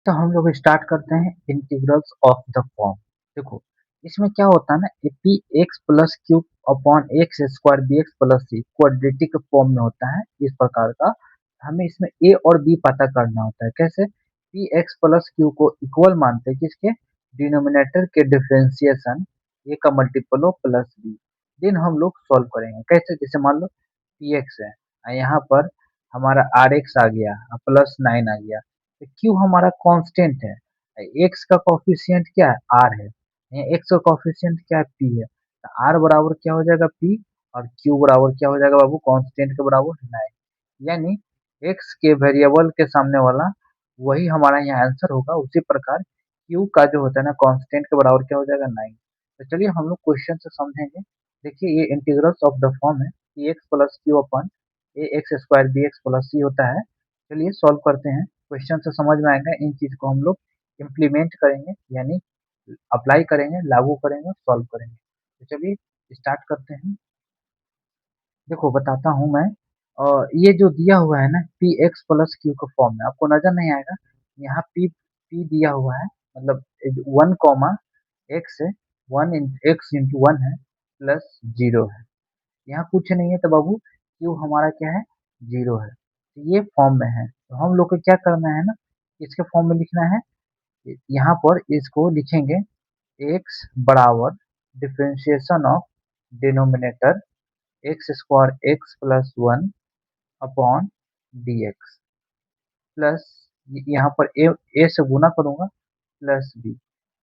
तो हम लोग स्टार्ट करते हैं इंटीग्रल्स ऑफ द फॉर्म। देखो, इसमें क्या होता है ना, p x plus q upon x square b x plus c quadratic form में होता है इस प्रकार का। हमें इसमें ए और बी पता करना होता है। कैसे? पी एक्स प्लस क्यू को इक्वल मानते हैं किसके? डिनोमिनेटर के डिफरेंशिएशन ए का मल्टीपल हो प्लस बी। देन हम लोग सॉल्व करेंगे। कैसे? जैसे मान लो पी एक्स है और यहाँ पर हमारा आर एक्स आ गया, प्लस नाइन आ गया। क्यू हमारा कांस्टेंट है, एक्स का कोफिशिएंट क्या है? आर है। एक्स का कोफिशिएंट क्या है? पी है। तो आर बराबर क्या हो जाएगा? पी। और क्यू बराबर क्या हो जाएगा बाबू? कांस्टेंट के बराबर नाइन। यानी एक्स के वेरिएबल के सामने वाला वही हमारा यहाँ आंसर होगा। उसी प्रकार क्यू का जो होता है ना कांस्टेंट के बराबर क्या हो जाएगा? नाइन। तो चलिए हम लोग क्वेश्चन से समझेंगे। देखिए, ये इंटीग्रल्स ऑफ द फॉर्म है p x plus q upon a x square b x plus c होता है। चलिए सॉल्व करते हैं। क्वेश्चन से समझ में आएगा, इन चीज को हम लोग इम्प्लीमेंट करेंगे, यानी अप्लाई करेंगे, लागू करेंगे, सॉल्व करेंगे। तो चलिए स्टार्ट करते हैं। देखो बताता हूँ मैं। और ये जो दिया हुआ है ना पी एक्स प्लस क्यू के फॉर्म में, आपको नजर नहीं आएगा। यहाँ पी पी दिया हुआ है, मतलब वन कॉमा एक्स है, वन एक्स इंटू वन है प्लस जीरो है। यहाँ कुछ नहीं है तो बाबू क्यू हमारा क्या है? जीरो है। तो ये फॉर्म में है, तो हम लोग को क्या करना है ना, इसके फॉर्म में लिखना है। यहाँ पर इसको लिखेंगे एक्स बराबर differentiation of denominator x square x plus one upon d x plus, यहाँ पर ए से गुना करूंगा प्लस बी।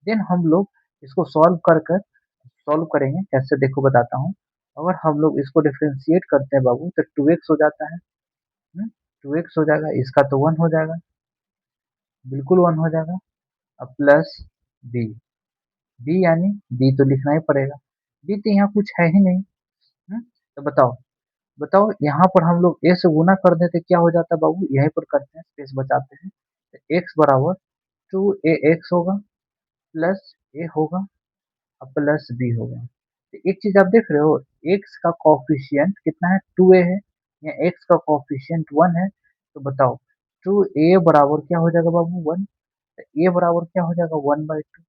देन हम लोग इसको सॉल्व करेंगे। कैसे? देखो बताता हूँ। अगर हम लोग इसको डिफरेंशिएट करते हैं बाबू तो टू एक्स हो जाता है। टू एक्स हो जाएगा, इसका तो वन हो जाएगा, बिल्कुल वन हो जाएगा। अब प्लस बी। बी यानी बी तो लिखना ही पड़ेगा। बी तो यहाँ कुछ है ही नहीं। तो बताओ, बताओ यहाँ पर हम लोग ए से गुना कर देते क्या हो जाता है बाबू? यहीं पर करते हैं, स्पेस बचाते हैं। तो एक्स बराबर टू ए एक्स होगा प्लस ए होगा और प्लस बी होगा। तो एक चीज आप देख रहे हो, एक्स का कॉफिशिएंट कितना है? टू ए है, या एक्स का कॉफिशिएंट वन है। तो बताओ टू ए बराबर क्या हो जाएगा बाबू? वन। तो ए बराबर क्या हो जाएगा? One by to.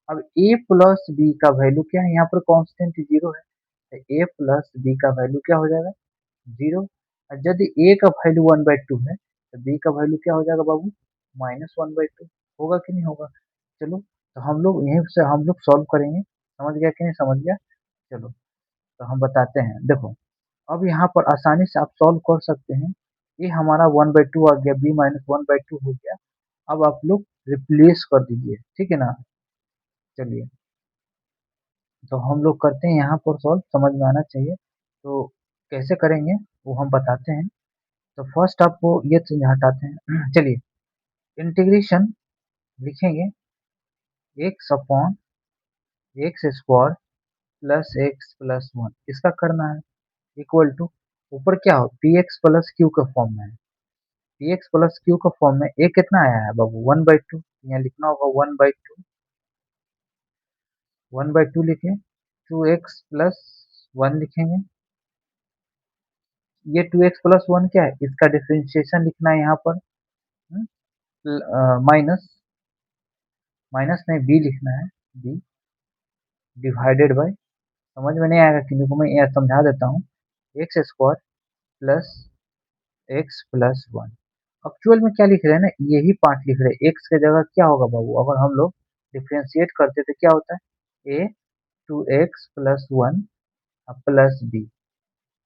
अब ए प्लस बी का वैल्यू क्या है? यहाँ पर कांस्टेंट जीरो है, तो ए प्लस बी का वैल्यू क्या हो जाएगा? जीरो। और यदि ए का वैल्यू वन बाई टू है तो बी का वैल्यू क्या हो जाएगा बाबू? Minus one by two. होगा कि नहीं होगा? चलो, तो हम लोग यहीं से हम लोग सॉल्व करेंगे। समझ गया कि नहीं समझ गया? चलो, तो हम बताते हैं। देखो, अब यहाँ पर आसानी से आप सॉल्व कर सकते हैं। ये हमारा वन बाई टू आ गया, B minus one by two हो गया। अब आप लोग रिप्लेस कर दीजिए, ठीक है ना? चलिए, तो हम लोग करते हैं यहाँ पर सॉल्व, समझ में आना चाहिए। तो कैसे करेंगे वो हम बताते हैं। तो फर्स्ट आपको ये चीज हटाते हैं। चलिए, इंटीग्रेशन लिखेंगे x upon x square plus x plus one, इसका करना है इक्वल टू, ऊपर क्या हो? पी एक्स प्लस क्यू के फॉर्म में है। पी एक्स प्लस क्यू के फॉर्म में ए कितना आया है बाबू? One by to. यहाँ लिखना होगा one by two. One by to लिखे, टू एक्स प्लस वन लिखेंगे। ये टू एक्स प्लस वन क्या है? इसका डिफरेंशिएशन लिखना है यहाँ पर। माइनस, माइनस नहीं बी लिखना है, बी डिवाइडेड बाय, समझ में नहीं आएगा किसी को मैं यहाँ समझा देता हूँ, x square plus x plus one. Actual में क्या लिख रहे हैं ना, यही पार्ट लिख रहे हैं। एक्स की जगह क्या होगा बाबू? अगर हम लोग डिफ्रेंशिएट करते तो क्या होता है? A two x plus one plus b.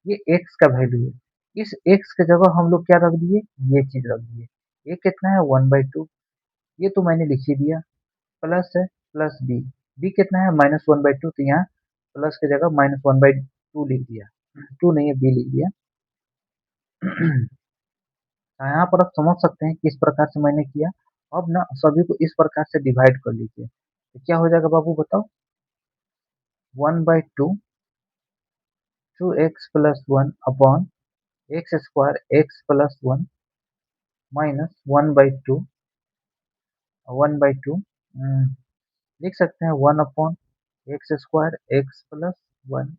ये एक्स का वैल्यू है। इस एक्स की जगह हम लोग क्या रख दिए? ये चीज रख दिए। ये कितना है? One by to. ये तो मैंने लिख ही दिया। प्लस है, प्लस बी। बी कितना है? Minus one by to. तो यहाँ प्लस की जगह माइनस वन बाई टू लिख दिया। टू नहीं है, बी लिख दिया। यहाँ पर आप समझ सकते हैं किस प्रकार से मैंने किया। अब ना सभी को इस प्रकार से डिवाइड कर लीजिए, तो क्या हो जाएगा बाबू बताओ? One by two, two x plus one upon x square x plus one minus one by two, one by two लिख सकते हैं one upon x square x plus one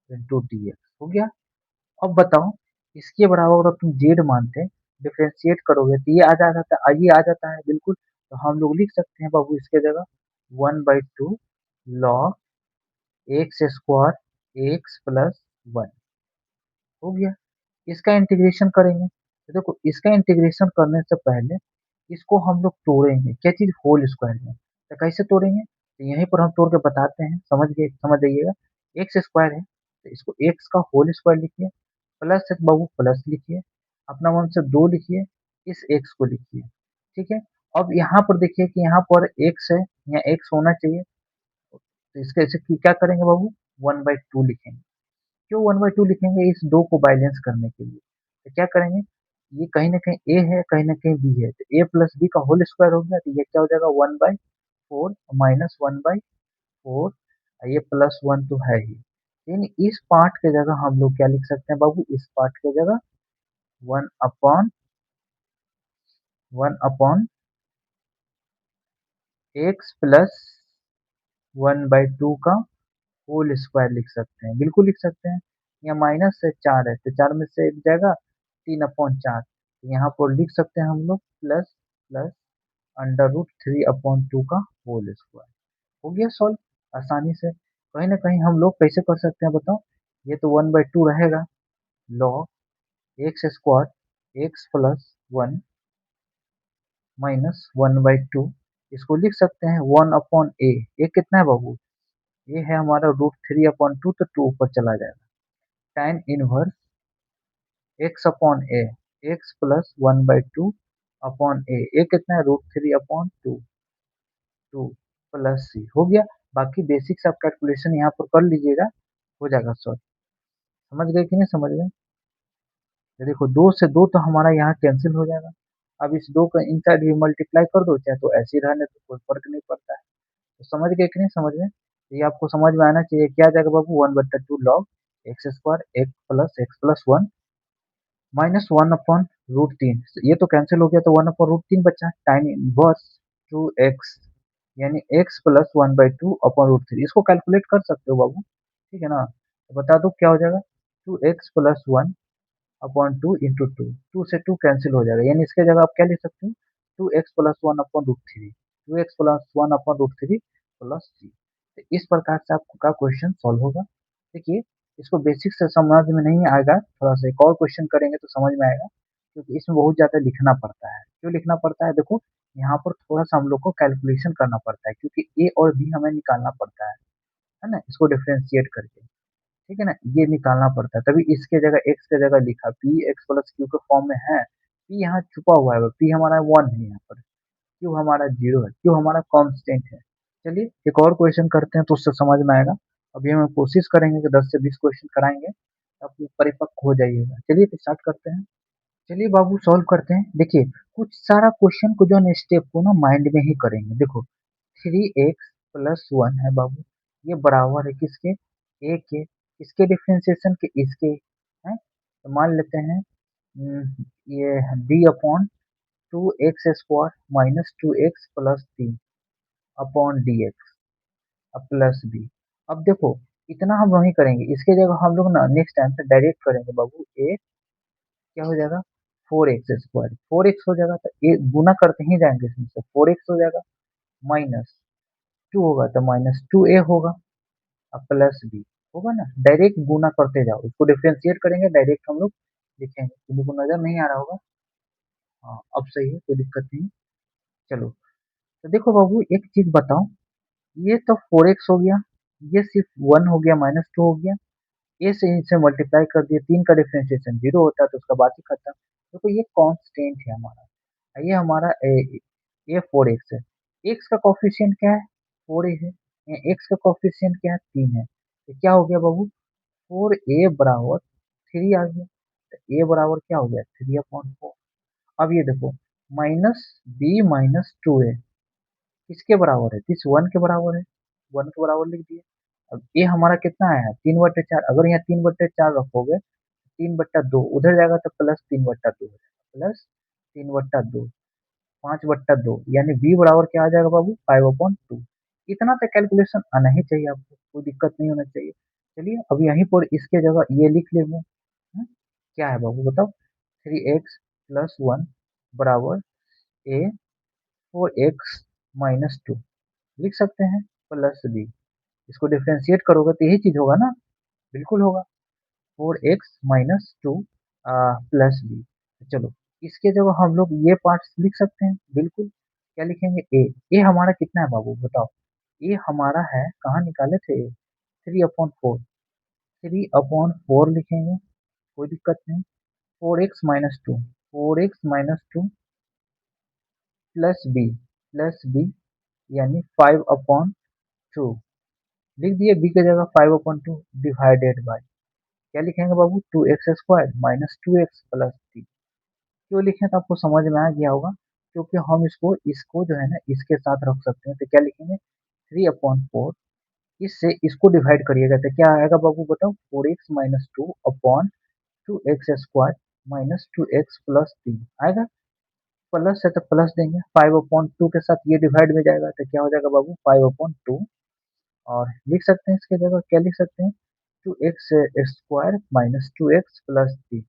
into d x. हो गया। अब बताओ, इसके बराबर अगर तुम जेड मानते डिफरेंशिएट करोगे तो ये आ जाता है, ये आ जाता है बिल्कुल। हम लोग लिख सकते हैं बाबू इसके जगह 1/2 log x square x plus 1 हो गया। इसका इंटीग्रेशन करेंगे तो देखो इसका इंटीग्रेशन करने से पहले इसको हम लोग तोड़ेंगे क्या चीज होल स्क्वायर में। तो कैसे तोड़ेंगे तो यहीं पर हम तोड़ के बताते हैं, समझ जाइएगा। एक्स स्क्वायर है तो इसको एक्स का होल स्क्वायर लिखिए, प्लस एक बाबू प्लस लिखिए, अपना मन से दो लिखिए, इस एक्स को लिखिए। ठीक है। अब यहाँ पर देखिए कि यहाँ पर एक्स है, यहाँ एक्स होना चाहिए, तो इसके ऐसे क्या करेंगे बाबू 1/2 लिखेंगे। क्यों 1/2 लिखेंगे, इस दो को बैलेंस करने के लिए। तो क्या करेंगे, ये कहीं ना कहीं ए है कहीं ना कहीं बी है, तो ए प्लस बी का होल स्क्वायर हो गया, तो ये क्या हो जाएगा 1/4 माइनस 1/4, ये प्लस 1 तो है ही, लेकिन इस पार्ट के जगह हम लोग क्या लिख सकते हैं बाबू, इस पार्ट के जगह वन अपॉन 1/, एक्स प्लस 1/2 का होल स्क्वायर लिख सकते हैं, बिल्कुल लिख सकते हैं। यहाँ माइनस से 4 है तो 4 में से एक जाएगा, 3/4, यहाँ पर लिख सकते हैं हम लोग प्लस प्लस √3/2 का होल स्क्वायर। हो गया सॉल्व आसानी से। कहीं ना कहीं हम लोग कैसे कर सकते हैं बताओ, ये तो 1/2 रहेगा, log x square x plus 1 minus 1/2, इसको लिख सकते हैं 1/a। ए कितना है बाबू, ये है हमारा √3/2, तो 2 ऊपर चला जाएगा, tan inverse x/a, x plus 1/2 ए कितना है √3/2, 2 प्लस सी हो गया। बाकी बेसिक्स आप कैलकुलेशन यहाँ पर कर लीजिएगा, हो जाएगा सॉल्व। समझ गए कि नहीं समझ गए। ये देखो 2 से 2 तो हमारा यहाँ कैंसिल हो जाएगा। अब इस 2 का इनसाइड भी मल्टीप्लाई कर दो, चाहे तो ऐसे ही रहने तो कोई फर्क नहीं पड़ता है। तो समझ गए कि नहीं समझ गए, ये आपको समझ में आना चाहिए। क्या आ जाएगा बाबू 1/2 log x square x plus 1 minus 1/√3, ये तो कैंसिल हो गया तो 1/√3 बचा, टाइम इनवर्स 2x, यानी x प्लस 1/2/√3, इसको कैलकुलेट कर सकते हो बाबू, ठीक है ना। तो बता दो क्या हो जाएगा, 2x प्लस 1/2 इंटू 2 से 2 कैंसिल हो जाएगा, यानी इसके जगह आप क्या लिख सकते हो 2x plus 1/√3, 2x plus 1/√3 plus c। तो इस प्रकार से आपका क्वेश्चन सॉल्व होगा। देखिए इसको बेसिक से समझ में नहीं आएगा, थोड़ा सा एक और क्वेश्चन करेंगे तो समझ में आएगा, क्योंकि इसमें बहुत ज़्यादा लिखना पड़ता है। क्यों लिखना पड़ता है, देखो यहाँ पर थोड़ा सा हम लोग को कैलकुलेशन करना पड़ता है, क्योंकि ए और बी हमें निकालना पड़ता है ना, इसको डिफ्रेंशिएट करके, ठीक है ना, ये निकालना पड़ता है। तभी इसके जगह एक्स के जगह लिखा, पी एक्स प्लस क्यू के फॉर्म में है, पी यहाँ छुपा हुआ है, पी हमारा 1 है यहाँ पर, क्यू हमारा 0 है, क्यू हमारा कांस्टेंट है। चलिए एक और क्वेश्चन करते हैं तो उससे समझ में आएगा। अभी हम कोशिश करेंगे कि 10 से 20 क्वेश्चन कराएंगे, आप परिपक्व हो जाइएगा। चलिए तो स्टार्ट करते हैं। चलिए बाबू सॉल्व करते हैं। देखिए कुछ सारा क्वेश्चन को जो है स्टेप को ना माइंड में ही करेंगे। देखो 3x+1 है बाबू, ये बराबर है किसके, ए के, इसके डिफ्रेंसिएशन के इसके है, तो मान लेते हैं ये d/2x² minus 2x plus 3 D x अब प्लस बी। अब देखो इतना हम वही करेंगे, इसके जगह हम लोग ना नेक्स्ट टाइम से डायरेक्ट करेंगे बाबू, ए क्या हो जाएगा 4x², 4x हो जाएगा तो ए गुना करते ही जाएंगे, इसमें से 4x हो जाएगा, माइनस 2 होगा तो -2a होगा, अब प्लस बी होगा ना। डायरेक्ट गुना करते जाओ, इसको डिफ्रेंशिएट करेंगे डायरेक्ट हम लोग लिखेंगे, किसी को नजर नहीं आ रहा होगा। हाँ अब सही है, कोई दिक्कत नहीं। चलो तो देखो बाबू एक चीज बताओ, ये तो 4x हो गया, ये सिर्फ 1 हो गया, -2 हो गया, ए से इनसे मल्टीप्लाई कर दिए, 3 का डिफरेंशिएशन 0 होता है तो उसका बात ही खत्म। देखो ये कांस्टेंट है हमारा, ये हमारा ए 4x है, एक्स का कॉफिशिएंट क्या है 4a है, एक्स का कॉफिशिएंट क्या है 3 है, तो क्या हो गया बाबू 4a बराबर 3 आ गया, तो ए बराबर क्या हो गया 3/4। अब ये देखो -b-2a किसके बराबर है, किस 1 के बराबर है, 1 के बराबर लिख दिए। अब ये हमारा कितना आया 3/4, अगर यहाँ 3/4 रखोगे 3/2 उधर जाएगा तो +3/2 हो जाएगा, +3/2 5/2, यानी b बराबर क्या आ जाएगा बाबू 5/2। इतना तो कैलकुलेशन आना ही चाहिए आपको, कोई दिक्कत नहीं होना चाहिए। चलिए अब यहीं पर इसके जगह ये लिख लेंगे। क्या है बाबू बताओ, 3x+1 बराबर ए 4x-2 लिख सकते हैं प्लस बी। इसको डिफरेंशिएट करोगे तो यही चीज होगा ना, बिल्कुल होगा। 4x-2 plus B. चलो इसके जगह हम लोग ये पार्ट लिख सकते हैं, बिल्कुल। क्या लिखेंगे? ए हमारा कितना है बाबू बताओ? ए हमारा है, कहाँ निकाले थे? 3/4। 3/4 लिखेंगे, कोई दिक्कत नहीं। 4x-2, 4x-2 प्लस बी यानी 5/2 लिख दिए। बी की जगह 5/2 डिवाइडेड बाय क्या लिखेंगे बाबू? 2x² minus 2x plus 3। क्यों लिखे तो आपको समझ में आ गया होगा, क्योंकि हम इसको इसको जो है ना इसके साथ रख सकते हैं। तो क्या लिखेंगे? 3/4, इससे इसको डिवाइड करिएगा तो क्या आएगा बाबू बताओ? 4x-2/2x² माइनस 2x प्लस 3 आएगा। प्लस है तो प्लस देंगे, 5/2 के साथ ये डिवाइड में जाएगा तो क्या हो जाएगा बाबू? 5/2। और लिख सकते हैं इसके जगह क्या लिख सकते हैं? 2x² minus 2x plus 3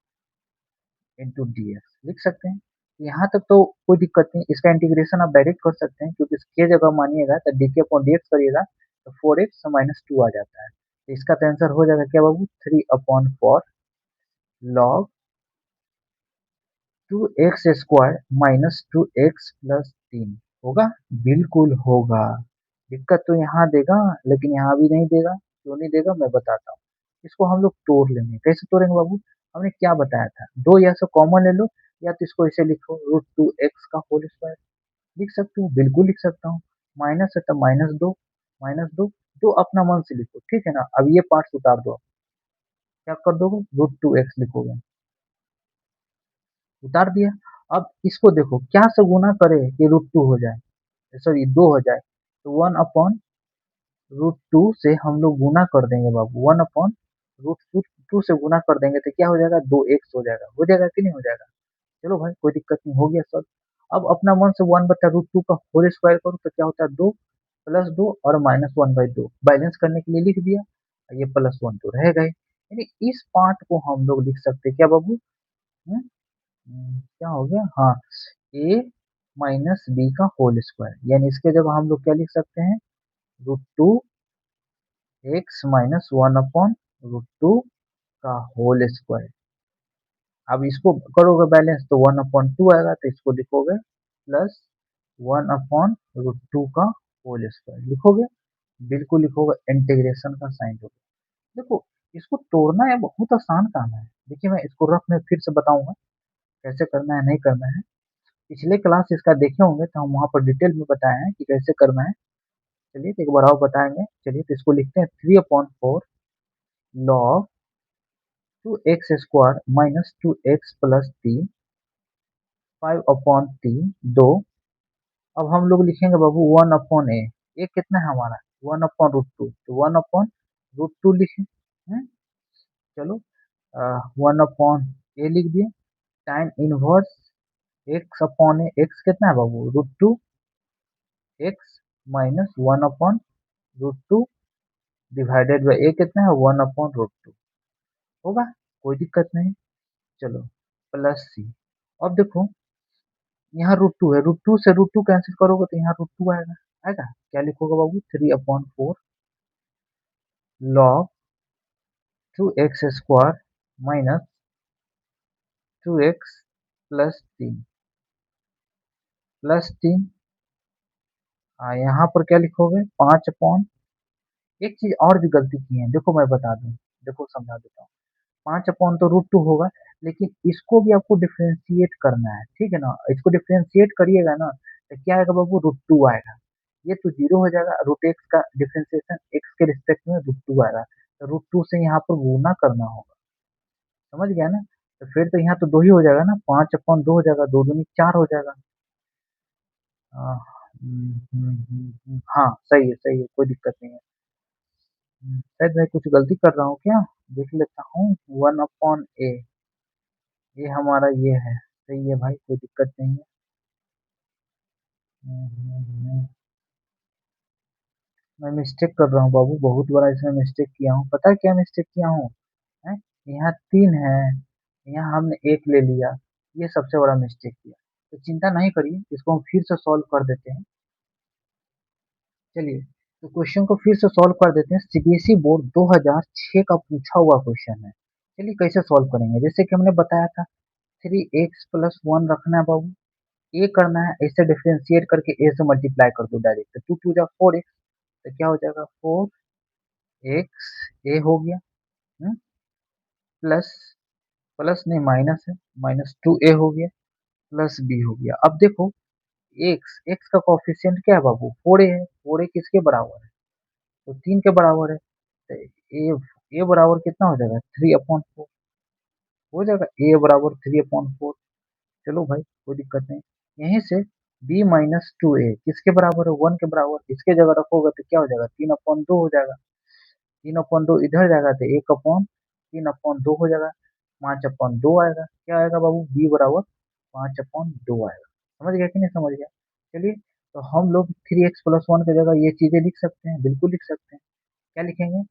into d x लिख सकते हैं। यहाँ तक तो कोई दिक्कत नहीं, इसका इंटीग्रेशन आप डायरेक्ट कर सकते हैं, क्योंकि इसके जगह मानिएगा तो डी के अपॉन डी एक्स करिएगा तो 4x-2 आ जाता है। तो इसका तो आंसर हो जाएगा क्या बाबू? 3/4 log 2x² minus 2x plus 3 होगा, बिल्कुल होगा। दिक्कत तो यहाँ देगा, लेकिन यहाँ भी नहीं देगा। क्यों नहीं देगा मैं बताता हूँ। इसको हम लोग तोड़ लेंगे। कैसे तोड़ेंगे बाबू? हमने क्या बताया था? दो या से कॉमन ले लो, या तो इसको ऐसे लिखो √2x का होल स्क्वायर। लिख सकते हो, बिल्कुल लिख सकता हूँ। माइनस है तो -2, -2 दो अपना मन से लिखो, ठीक है ना। अब ये पार्ट उतार दो। क्या कर दोगे? √2x लिखोगे, उतार दिया। अब इसको देखो क्या से गुना करे कि √2 हो जाए, सॉरी 2 हो जाए। तो 1/√2 से हम लोग गुना कर देंगे बाबू। 1/√2 से गुना कर देंगे तो क्या हो जाएगा? 2x हो जाएगा कि नहीं हो जाएगा? चलो भाई कोई दिक्कत नहीं, हो गया सर। अब अपना मन से 1/√2 का होल स्क्वायर करो तो क्या होता है? 2 प्लस 2 और -1/2 बैलेंस करने के लिए लिख दिया। ये +1 तो रहेगा ही। यानी इस पार्ट को हम लोग लिख सकते हैं क्या बाबू? हम्म, क्या हो गया? हाँ, ए माइनस बी का होल स्क्वायर, यानी इसके जगह हम लोग क्या लिख सकते हैं? √2x-1/√2 का होल स्क्वायर। अब इसको करोगे बैलेंस तो 1/2 आएगा, तो इसको लिखोगे प्लस 1/√2 का होल स्क्वायर लिखोगे, बिल्कुल लिखोगे। इंटीग्रेशन का साइन दोगे। देखो इसको तोड़ना है, बहुत आसान काम है। देखिए मैं इसको रफ में फिर से बताऊंगा कैसे करना है, नहीं करना है। पिछले क्लास इसका देखे होंगे तो हम वहाँ पर डिटेल में बताए हैं कि कैसे करना है। चलिए तो एक बार और बताएंगे। चलिए तो इसको लिखते हैं 3/4 log 2x² minus 2x plus 3 5/3 2। अब हम लोग लिखेंगे बाबू 1/a। ए कितना है हमारा? 1/√2, तो 1/√2 लिखे। चलो 1/a लिख दिए। टाइम इनवर्स x/a, एक्स कितना है बाबू? √2 एक्स माइनस 1/√2 डिवाइडेड बाई ए कितना है? 1/√2 होगा, कोई दिक्कत नहीं। चलो प्लस सी। अब देखो यहाँ √2 है, √2 से √2 कैंसिल करोगे तो यहाँ √2 आएगा। आएगा क्या लिखोगे बाबू? 3/4 log 2x² minus 2x plus 3 plus 3। यहाँ पर क्या लिखोगे? 5/। एक चीज और भी गलती की है, देखो मैं बता दूं, देखो समझा देता हूँ। 5/, तो √2 होगा, लेकिन इसको भी आपको डिफरेंशिएट करना है, ठीक है ना। इसको डिफरेंशिएट करिएगा ना तो क्या आएगा बाबू? √2 आएगा। ये तो जीरो हो जाएगा। √x का डिफरेंशिएशन x के रिस्पेक्ट में √2 आएगा, तो √2 से यहाँ पर गुना करना होगा। समझ गया ना? तो फिर तो यहाँ तो 2 ही हो जाएगा ना, 5/2 हो जाएगा, 2 दूनी 4 हो जाएगा। हाँ सही है, कोई दिक्कत नहीं है। शायद मैं कुछ गलती कर रहा हूँ क्या? देख लेता हूँ। 1/a, ये हमारा ये है, सही है भाई, कोई दिक्कत नहीं है। मैं मिस्टेक कर रहा हूँ बाबू, बहुत बड़ा इसमें मिस्टेक किया हूँ। पता है क्या मिस्टेक किया हूँ? हैं? यहाँ 3 है, यहाँ हमने 1 ले लिया। ये सबसे बड़ा मिस्टेक किया। तो चिंता नहीं करिए, इसको हम फिर से सॉल्व कर देते हैं। चलिए, तो क्वेश्चन को फिर से सॉल्व कर देते हैं। सीबीएसई बोर्ड 2006 का पूछा हुआ क्वेश्चन है। चलिए कैसे सॉल्व करेंगे, जैसे कि हमने बताया था 3x+1 रखना है बाबू। ए करना है, ऐसे डिफरेंशिएट करके ए से मल्टीप्लाई कर दो डायरेक्ट, 2 2 जा 4x, तो क्या हो जाएगा 4x ए हो गया, प्लस, प्लस नहीं माइनस है, -2a हो गया, प्लस बी हो गया। अब देखो एक्स का कोफिशिएंट क्या है बाबू, 4a है, 4a किसके बराबर है, तो 3 के बराबर है, तो ए बराबर कितना हो जाएगा 3/4 हो जाएगा, ए बराबर 3/4। चलो भाई कोई दिक्कत नहीं। यहीं से b-2a किसके बराबर है, 1 के बराबर, इसके जगह रखोगे तो क्या हो जाएगा 3/2 हो जाएगा, 3/2 इधर जाएगा तो 1/3/2 हो जाएगा, 5/2 आएगा। क्या आएगा बाबू, b बराबर 5/2 आएगा। समझ गया कि नहीं समझ गया। चलिए, तो हम लोग 3x+1 की जगह ये चीजें लिख सकते हैं, बिल्कुल लिख सकते हैं। क्या लिखेंगे,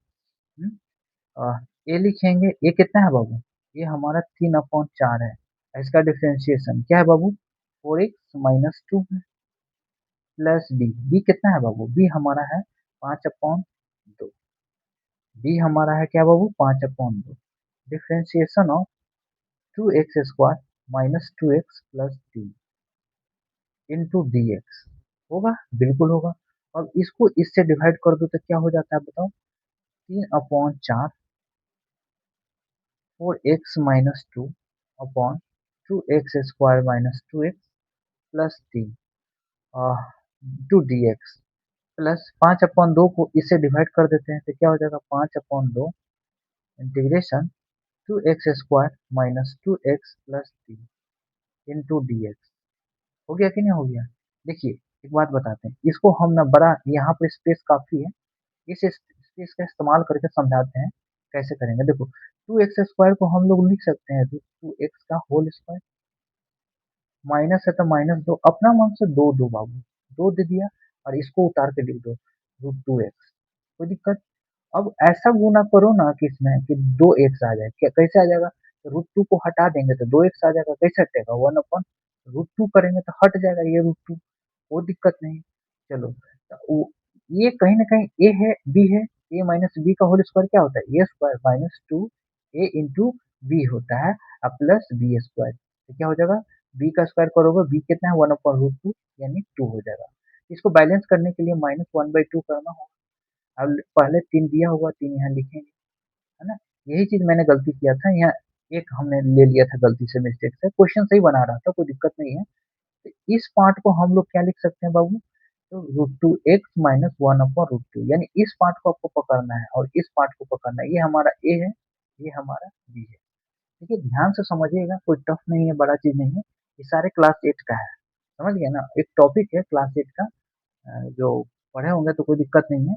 ए लिखेंगे, ए कितना है बाबू, ये हमारा 3/4 है। इसका डिफरेंशिएशन क्या है बाबू, 4x-2 है, प्लस बी, बी कितना है बाबू, बी हमारा है 5/2, बी हमारा है क्या बाबू 5/2, differentiation of 2x² -2x+3 into d x, होगा, बिल्कुल होगा। अब इसको इससे डिवाइड कर दो तो क्या हो जाता है बताओ, 3/4 4x-2 upon 2x² -2x+3 two d x, plus 5/2 को इससे डिवाइड कर देते हैं तो क्या हो जाएगा 5/2 integration 2x² -2x+3 into d x. हो गया कि नहीं हो गया। देखिए, एक बात बताते हैं, इसको हम ना बड़ा, यहाँ पे स्पेस काफी है, इस स्पेस का इस्तेमाल करके समझाते हैं कैसे करेंगे। देखो 2x² को हम लोग लिख सकते हैं 2x का होल स्क्वायर, माइनस है तो -2, अपना मन से दो दो बाबू, दो दे दिया, और इसको उतार के लिख दो √2x, कोई दिक्कत। अब ऐसा गुना करो ना कि इसमें कि 2x आ जाए, कैसे आ जाएगा, √2 को हटा देंगे तो 2x आ जाएगा, कैसे हटेगा 1/√2 करेंगे तो हट जाएगा ये √2, कोई दिक्कत नहीं। चलो, ये कहीं ना कहीं ए है बी है, ए माइनस बी का होल स्क्वायर क्या होता है, a square -2 A into B होता है, अब प्लस बी स्क्वायर, तो क्या हो जाएगा, बी का स्क्वायर करोगे, बी कितना है 1/√2 यानी 2 हो जाएगा। इसको बैलेंस करने के लिए -1/2 करना होगा। अब पहले 3 दिया हुआ, 3 यहाँ लिखेंगे, है ना। यही चीज मैंने गलती किया था, यहाँ एक हमने ले लिया था गलती से, मिस्टेक से, क्वेश्चन सही बना रहा था, कोई दिक्कत नहीं है। तो इस पार्ट को हम लोग क्या लिख सकते हैं बाबू, तो √2x-1/√2, यानी इस पार्ट को आपको पकड़ना है और इस पार्ट को पकड़ना है, ये हमारा ए है, ये हमारा बी है। ठीक है, ध्यान से समझिएगा, कोई टफ नहीं है, बड़ा चीज नहीं है, ये सारे क्लास 8 का है, समझ गए ना, एक टॉपिक है क्लास 8 का, जो पढ़े होंगे तो कोई दिक्कत नहीं है,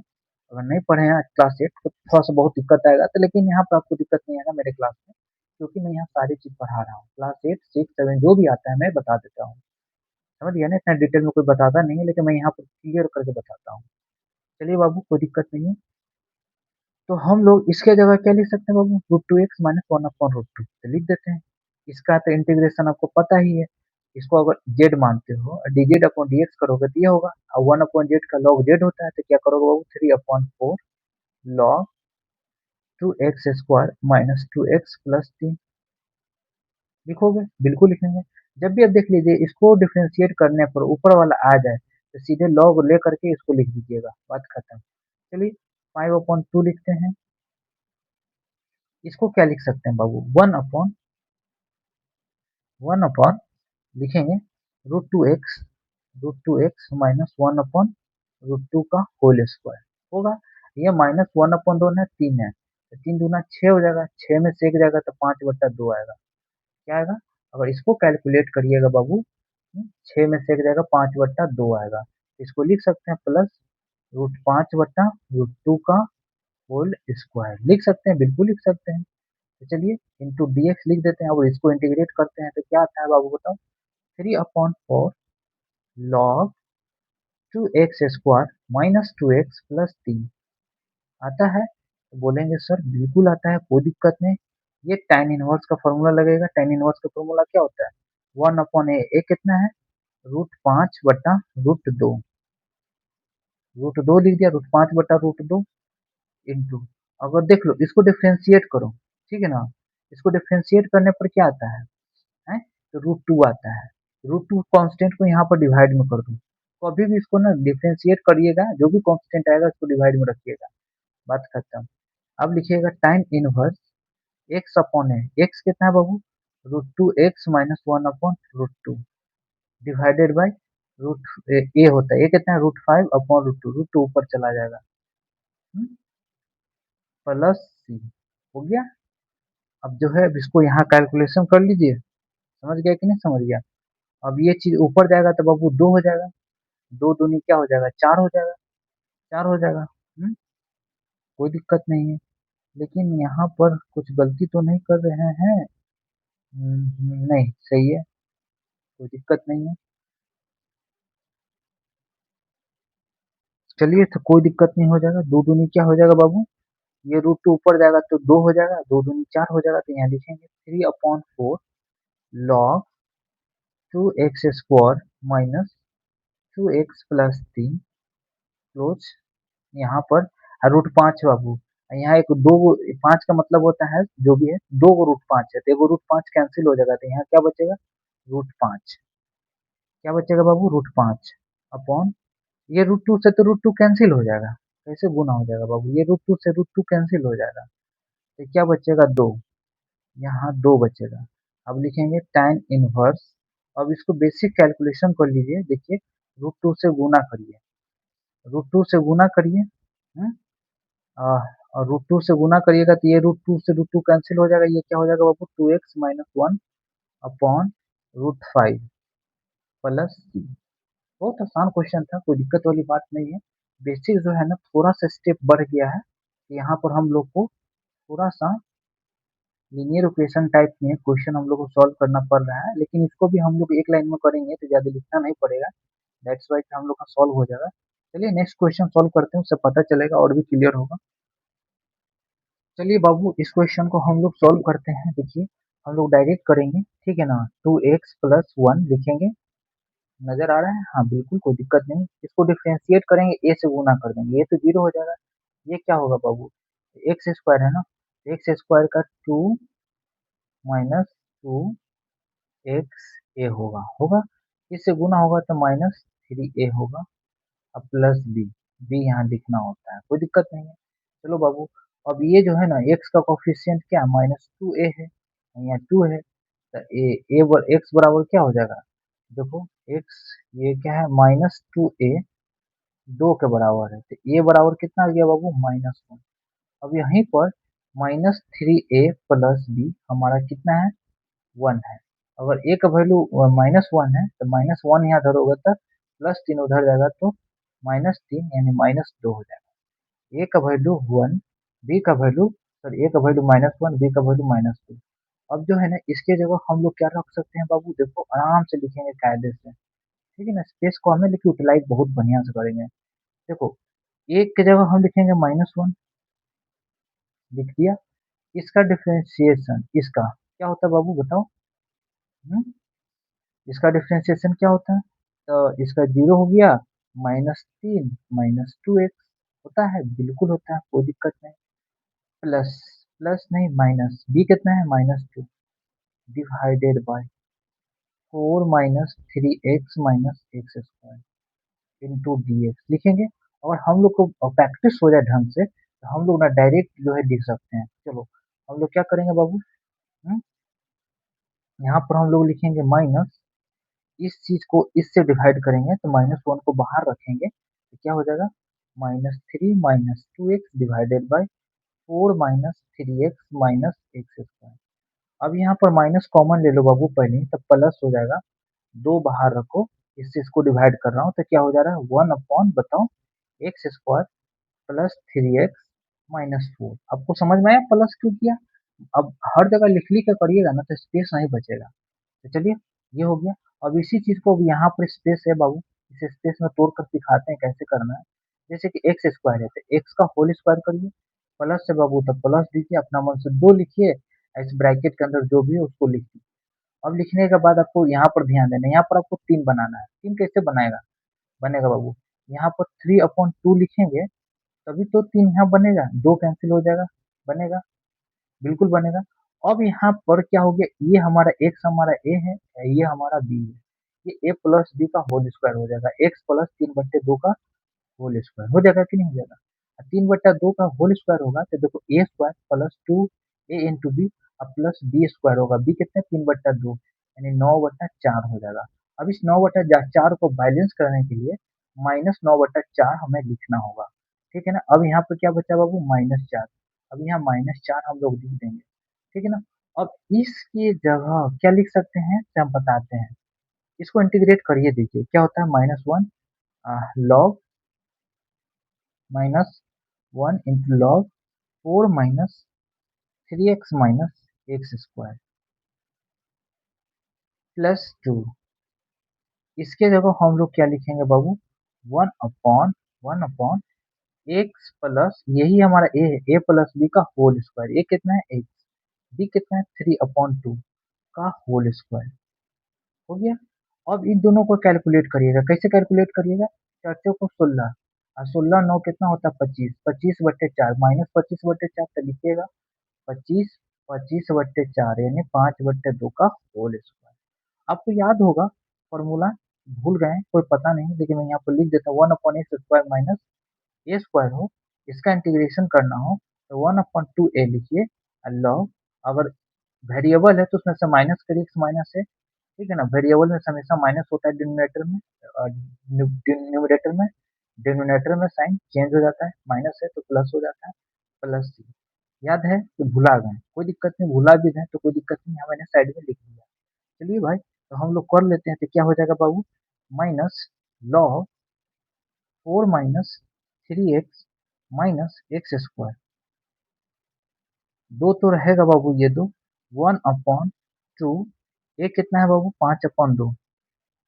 अगर नहीं पढ़े हैं क्लास 8 तो थोड़ा सा बहुत दिक्कत आएगा, तो लेकिन यहाँ पे आपको दिक्कत नहीं आएगा मेरे क्लास में, क्योंकि मैं यहाँ सारी चीज पढ़ा रहा हूँ, क्लास 8 6 7 जो भी आता है मैं बता देता हूँ। समझ गया ना, इतना डिटेल में कोई बताता नहीं है, लेकिन मैं यहाँ पर क्लियर करके बताता हूँ। चलिए बाबू, कोई दिक्कत नहीं है। तो हम लोग इसके जगह क्या लिख सकते हैं बाबू, √2x-1/√2 तो लिख देते हैं। इसका तो इंटीग्रेशन आपको पता ही है, इसको अगर z मानते हो, dz/dx करोगे तो ये होगा, और 1/z का log z होता है, तो क्या करोगे बाबू 3/4 log 2x² -2x+3 लिखोगे, बिल्कुल लिखेंगे। जब भी आप देख लीजिए इसको डिफरेंशिएट करने पर ऊपर वाला आ जाए तो सीधे log ले करके इसको लिख दीजिएगा, बात खत्म। चलिए 5/2 लिखते हैं, इसको क्या लिख सकते हैं बाबू, 1/1 लिखेंगे √2x -1/√2 का होल स्क्वायर होगा। ये -1/2 है, 3 है, तो 3 दूना 6 हो जाएगा, 6 में से एक जाएगा तो 5/2 आएगा। क्या आएगा, अगर इसको कैलकुलेट करिएगा बाबू, 6 में से एक जाएगा 5/2 आएगा, इसको लिख सकते हैं प्लस √5/√2 का होल स्क्वायर लिख सकते हैं, बिल्कुल लिख सकते हैं। तो चलिए इंटू डी एक्स लिख देते हैं, अब इसको इंटीग्रेट करते हैं तो क्या आता है बाबू बताओ, 3/4 log 2x² -2x+3 आता है, तो बोलेंगे सर बिल्कुल आता है, कोई दिक्कत नहीं। ये tan इनवर्स का फॉर्मूला लगेगा, tan इनवर्स का फॉर्मूला क्या होता है, 1/a, ए कितना है √5/√2, √2 लिख दिया, √5/√2 इंटू, अगर देख लो इसको डिफरेंशिएट करो, ठीक है ना, इसको डिफरेंशिएट करने पर क्या आता है, तो √2 आता है, √2 कांस्टेंट को यहाँ पर डिवाइड में कर दो, कभी भी इसको ना डिफरेंशिएट करिएगा, जो भी कांस्टेंट आएगा उसको डिवाइड में रखिएगा, बात खत्म। अब लिखिएगा tan inverse x upon a, x कितना है बाबू, √2x minus 1/√2 divided by root a होता है, ए कितना है, √5/√2, √2 ऊपर चला जाएगा, प्लस सी हो गया। अब जो है अब इसको यहाँ कैलकुलेशन कर लीजिए, समझ गया कि नहीं समझ गया। अब ये चीज ऊपर जाएगा तो बाबू 2 हो जाएगा, 2 दूनी क्या हो जाएगा, 4 हो जाएगा, 4 हो जाएगा। कोई दिक्कत नहीं है, लेकिन यहाँ पर कुछ गलती तो नहीं कर रहे हैं। नहीं सही है, कोई दिक्कत नहीं है। चलिए तो कोई दिक्कत नहीं, हो जाएगा, 2 दूनी क्या हो जाएगा बाबू, ये √2 ऊपर जाएगा तो 2 हो जाएगा, 2 दूनी 4 हो जाएगा, तो यहाँ लिखेंगे 3/4 log 2x² minus 2x plus 3 close, यहाँ पर √5 बाबू, यहाँ एक दो, 5 का मतलब होता है जो भी है, 2 को √5 है, तो एगो √5 कैंसिल हो जाएगा, तो यहाँ क्या बचेगा, √5, क्या बचेगा बाबू, √5 अपॉन, ये √2 से तो √2 कैंसिल हो जाएगा, कैसे गुना हो जाएगा बाबू, ये √2 से √2 कैंसिल हो जाएगा, तो क्या बचेगा, 2, यहाँ 2 बचेगा। अब लिखेंगे tan इनवर्स, अब इसको बेसिक कैलकुलेशन कर लीजिए, देखिए √2 से गुना करिए, √2 से गुना करिए, हम्म, और √2 से गुना करिएगा तो ये √2 से √2 कैंसिल हो जाएगा, ये क्या हो जाएगा बाबू, 2x माइनस 1 अपॉन √5 प्लस सी। बहुत आसान क्वेश्चन था, कोई दिक्कत वाली बात नहीं है। बेसिक जो है ना थोड़ा सा स्टेप बढ़ गया है, यहाँ पर हम लोग को थोड़ा सा लीनियर इक्वेशन टाइप में क्वेश्चन हम लोग को सॉल्व करना पड़ रहा है, लेकिन इसको भी हम लोग एक लाइन में करेंगे तो ज्यादा लिखना नहीं पड़ेगा, दैट्स वाई हम लोग का सॉल्व हो जाएगा। चलिए नेक्स्ट क्वेश्चन सॉल्व करते हैं, उससे पता चलेगा और भी क्लियर होगा। चलिए बाबू इस क्वेश्चन को हम लोग सॉल्व करते हैं, देखिए हम लोग डायरेक्ट करेंगे, ठीक है ना, 2x+1 लिखेंगे, नजर आ रहा है, हाँ बिल्कुल कोई दिक्कत नहीं, इसको डिफ्रेंशिएट करेंगे, ए से गुना कर देंगे, ये तो 0 हो जाएगा, ये क्या होगा बाबू, एक्स स्क्वायर है ना, एक्स स्क्वायर का 2 माइनस 2x होगा, इससे गुना होगा तो -3a होगा, अब प्लस बी यहाँ लिखना होता है, कोई दिक्कत नहीं है। चलो बाबू, अब ये जो है ना x का कोफिशिएंट क्या है, -2a है, यहाँ 2 है, तो एक्स बराबर क्या हो जाएगा, देखो x, ये क्या है, -2a, 2 के बराबर है, तो a बराबर कितना आ गया बाबू, -1। अब यहीं पर -3a प्लस बी हमारा कितना है, 1 है, अगर a का वैल्यू -1 है तो -1 यहाँ धरोगे तो +3 उधर जाएगा तो -3 यानी -2 हो जाएगा, a का वैल्यू 1, b का वैल्यू, सॉरी a का वैल्यू -1, b का वैल्यू -2। अब जो है ना इसके जगह हम लोग क्या रख सकते हैं बाबू, देखो आराम से लिखेंगे कायदे से, ठीक है ना, स्पेस को हमें लेके यूटिलाइज बहुत बढ़िया से करेंगे। देखो एक की जगह हम लिखेंगे -1, लिख दिया, इसका डिफरेंशिएशन, इसका क्या होता है बाबू बताओ, हम्म? इसका डिफरेंशिएशन क्या होता है, तो इसका 0 हो गया, -3 -2x होता है, बिल्कुल होता है, कोई दिक्कत नहीं, प्लस, प्लस नहीं माइनस, बी कितना है, -2 divided by 4 -3x minus x square into d x लिखेंगे। और हम लोग को प्रैक्टिस हो जाए ढंग से तो हम लोग ना डायरेक्ट जो है लिख सकते हैं, चलो हम लोग क्या करेंगे बाबू, हम्म, यहाँ पर हम लोग लिखेंगे माइनस, इस चीज को इससे डिवाइड करेंगे तो -1 को बाहर रखेंगे तो क्या हो जाएगा, -3 -2x divided by 4 -3x minus x square. अब यहाँ पर माइनस कॉमन ले लो बाबू पहले, तब प्लस हो जाएगा, 2 बाहर रखो, इससे इसको डिवाइड कर रहा हूँ तो क्या हो जा रहा है, 1 अपॉन बताओ x square plus 3x minus 4। आपको समझ में आया प्लस क्यों किया, अब हर जगह लिख लिख के करिएगा ना तो स्पेस नहीं बचेगा, तो चलिए ये हो गया। अब इसी चीज को अब यहाँ पर स्पेस है बाबू, इस स्पेस में तोड़ कर दिखाते हैं कैसे करना है। जैसे कि एक्स स्क्वायर है तो एक्स का होल स्क्वायर करिए, प्लस से बाबू तो प्लस दीजिए, अपना मन से 2 लिखिए, इस ब्रैकेट के अंदर जो भी है उसको लिखिए। अब लिखने के बाद आपको यहाँ पर ध्यान देना है, यहाँ पर आपको 3 बनाना है। 3 कैसे बनेगा बाबू? यहाँ पर 3/2 लिखेंगे तभी तो 3 यहाँ बनेगा, 2 कैंसिल हो जाएगा, बनेगा, बिल्कुल बनेगा। अब यहाँ पर क्या हो गया, ये हमारा x हमारा a है, ये हमारा b है, ये a प्लस b का होल स्क्वायर हो जाएगा, x प्लस 3/2 का होल स्क्वायर हो जाएगा कि नहीं हो जाएगा? 3/2 का होल स्क्वायर होगा तो देखो a square plus 2a into B और प्लस b स्क्वायर होगा, b कितना 3/2 यानी 9/4 हो जाएगा। अब इस 9/4 को बैलेंस करने के लिए माइनस 9/4 हमें लिखना होगा, ठीक है ना। अब यहाँ पर क्या बचा बाबू, -4। अब यहाँ -4 हम लोग लिख देंगे, ठीक है ना। अब इसकी जगह क्या लिख सकते हैं तो हम बताते हैं, इसको इंटीग्रेट करिए, देखिए क्या होता है, -1 log -1 into log 4 minus 3x minus x square plus 2। इसके जगह हम लोग क्या लिखेंगे बाबू, 1/1 एक्स प्लस, यही हमारा ए है, ए प्लस बी का होल स्क्वायर, ए कितना है एक्स, बी कितना है 3/2 का होल स्क्वायर, हो गया। अब इन दोनों को कैलकुलेट करिएगा, कैसे कैलकुलेट करिएगा, 4 को 16 और 16 9 कितना होता है 25, 25/4 -25/4 तो लिखिएगा 25, 25/4 यानी 5/2 का होल स्क्वायर। आपको याद होगा फॉर्मूला, भूल गए कोई पता नहीं, लेकिन मैं यहाँ पर लिख देता हूँ, 1/x² माइनस ए स्क्वायर हो, इसका इंटीग्रेशन करना हो तो 1/2a लिखिए, लॉग, अगर वेरिएबल है तो उसमें से माइनस करिए, x माइनस है, ठीक है ना, वेरिएबल में हमेशा माइनस होता है डिनोमिनेटर में, न्यूमरेटर में, डिनोमिनेटर में साइन चेंज हो जाता है, माइनस है तो प्लस हो जाता है, प्लस सी, याद है तो भुला गए, कोई दिक्कत नहीं, भुला भी जाए तो कोई दिक्कत नहीं, मैंने साइड में लिख दिया। चलिए भाई तो हम लोग कर लेते हैं, तो क्या हो जाएगा बाबू, minus log 4 minus 3x minus x square, दो तो रहेगा बाबू ये दो, 1/2, ये कितना है बाबू 5/2,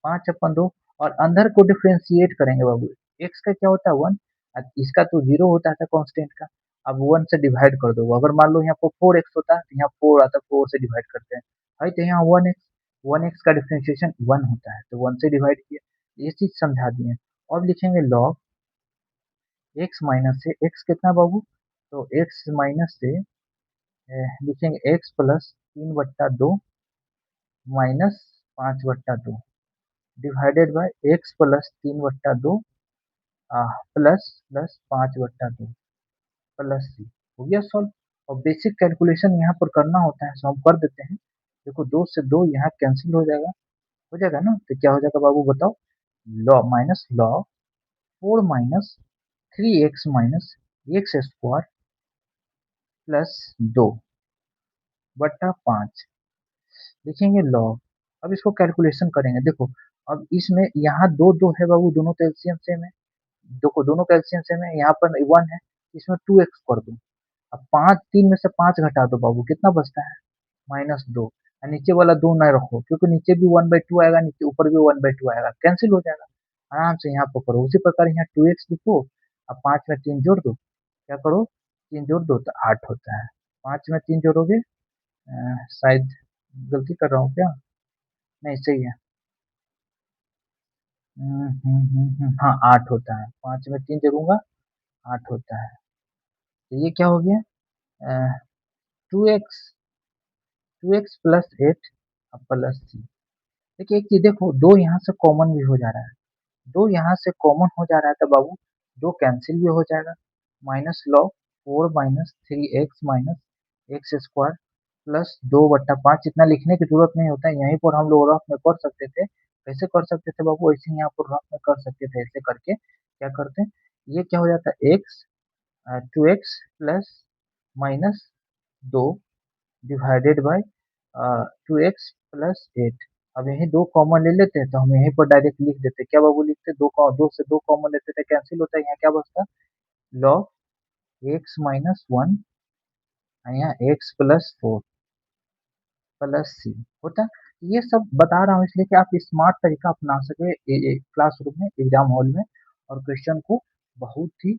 5/2 और अंदर को डिफ्रेंशिएट करेंगे बाबू, एक्स का क्या होता है 1, इसका तो 0 होता है कांस्टेंट का, अब 1 से डिवाइड कर दो, अगर मान लो यहाँ पर 4x होता है तो यहाँ 4 आता है, 4 से डिवाइड करते हैं, है तो यहाँ 1x का डिफ्रेंशिएशन 1 होता है तो 1 से डिवाइड किया, ये चीज समझा दिए। अब लिखेंगे लॉग x माइनस से, x कितना बाबू, तो x माइनस से लिखेंगे x plus 3/2 minus 5/2 divided by x plus 3/2 plus plus 5/2 plus c, हो गया सॉल्व। और बेसिक कैलकुलेशन यहाँ पर करना होता है, सो हम कर देते हैं, देखो 2 से 2 यहाँ कैंसिल हो जाएगा ना, तो क्या हो जाएगा बाबू बताओ, law 4 minus 3x minus x square plus 2/5 लिखेंगे लॉग। अब इसको कैलकुलेशन करेंगे, देखो अब इसमें यहाँ दो दो है बाबू, दोनों तो एलसीएम सेम है, देखो दोनों का एलसीएम सेम है, यहाँ पर 1 है, इसमें 2x कर दो, अब 5 3 में से 5 घटा दो बाबू, कितना बचता है -2, और नीचे वाला 2 ना रखो क्योंकि नीचे भी 1/2 आएगा, नीचे ऊपर भी 1/2 आएगा, कैंसिल हो जाएगा, आराम से यहाँ पर करो, उसी प्रकार यहाँ 2x लिखो, अब 5 में 3 जोड़ दो, क्या करो 3 जोड़ दो तो 8 होता है, 5 में 3 जोड़ोगे, शायद गलती कर रहा हूँ क्या, नहीं सही है, हाँ 8 होता है, 5 में 3 जोड़ूंगा 8 होता है, तो ये क्या हो गया, 2x 2x+8 प्लस सी। देखिए एक चीज देखो, दो यहाँ से कॉमन भी हो जा रहा है, दो यहाँ से कॉमन हो जा रहा है तो बाबू दो कैंसिल भी हो जाएगा, minus log 4 minus 3x minus x square plus 2/5, इतना लिखने की जरूरत नहीं होता है, यहीं पर हम लोग रफ में कर सकते थे, कैसे कर सकते थे बाबू, ऐसे ही यहाँ पर रफ में कर सकते थे, ऐसे करके क्या करते हैं, ये क्या हो जाता है x 2x plus minus 2 divided by 2x+8, अब यही दो कॉमन ले लेते हैं तो हम यहीं पर डायरेक्ट लिख देते हैं, क्या बाबू लिखते हैं, दो से दो कॉमन लेते थे कैंसिल होता है, यहाँ क्या बचता है लॉग x-1 यहाँ x+4 प्लस सी होता है। ये सब बता रहा हूँ इसलिए कि आप स्मार्ट तरीका अपना सके क्लासरूम में, एग्जाम हॉल में, और क्वेश्चन को बहुत ही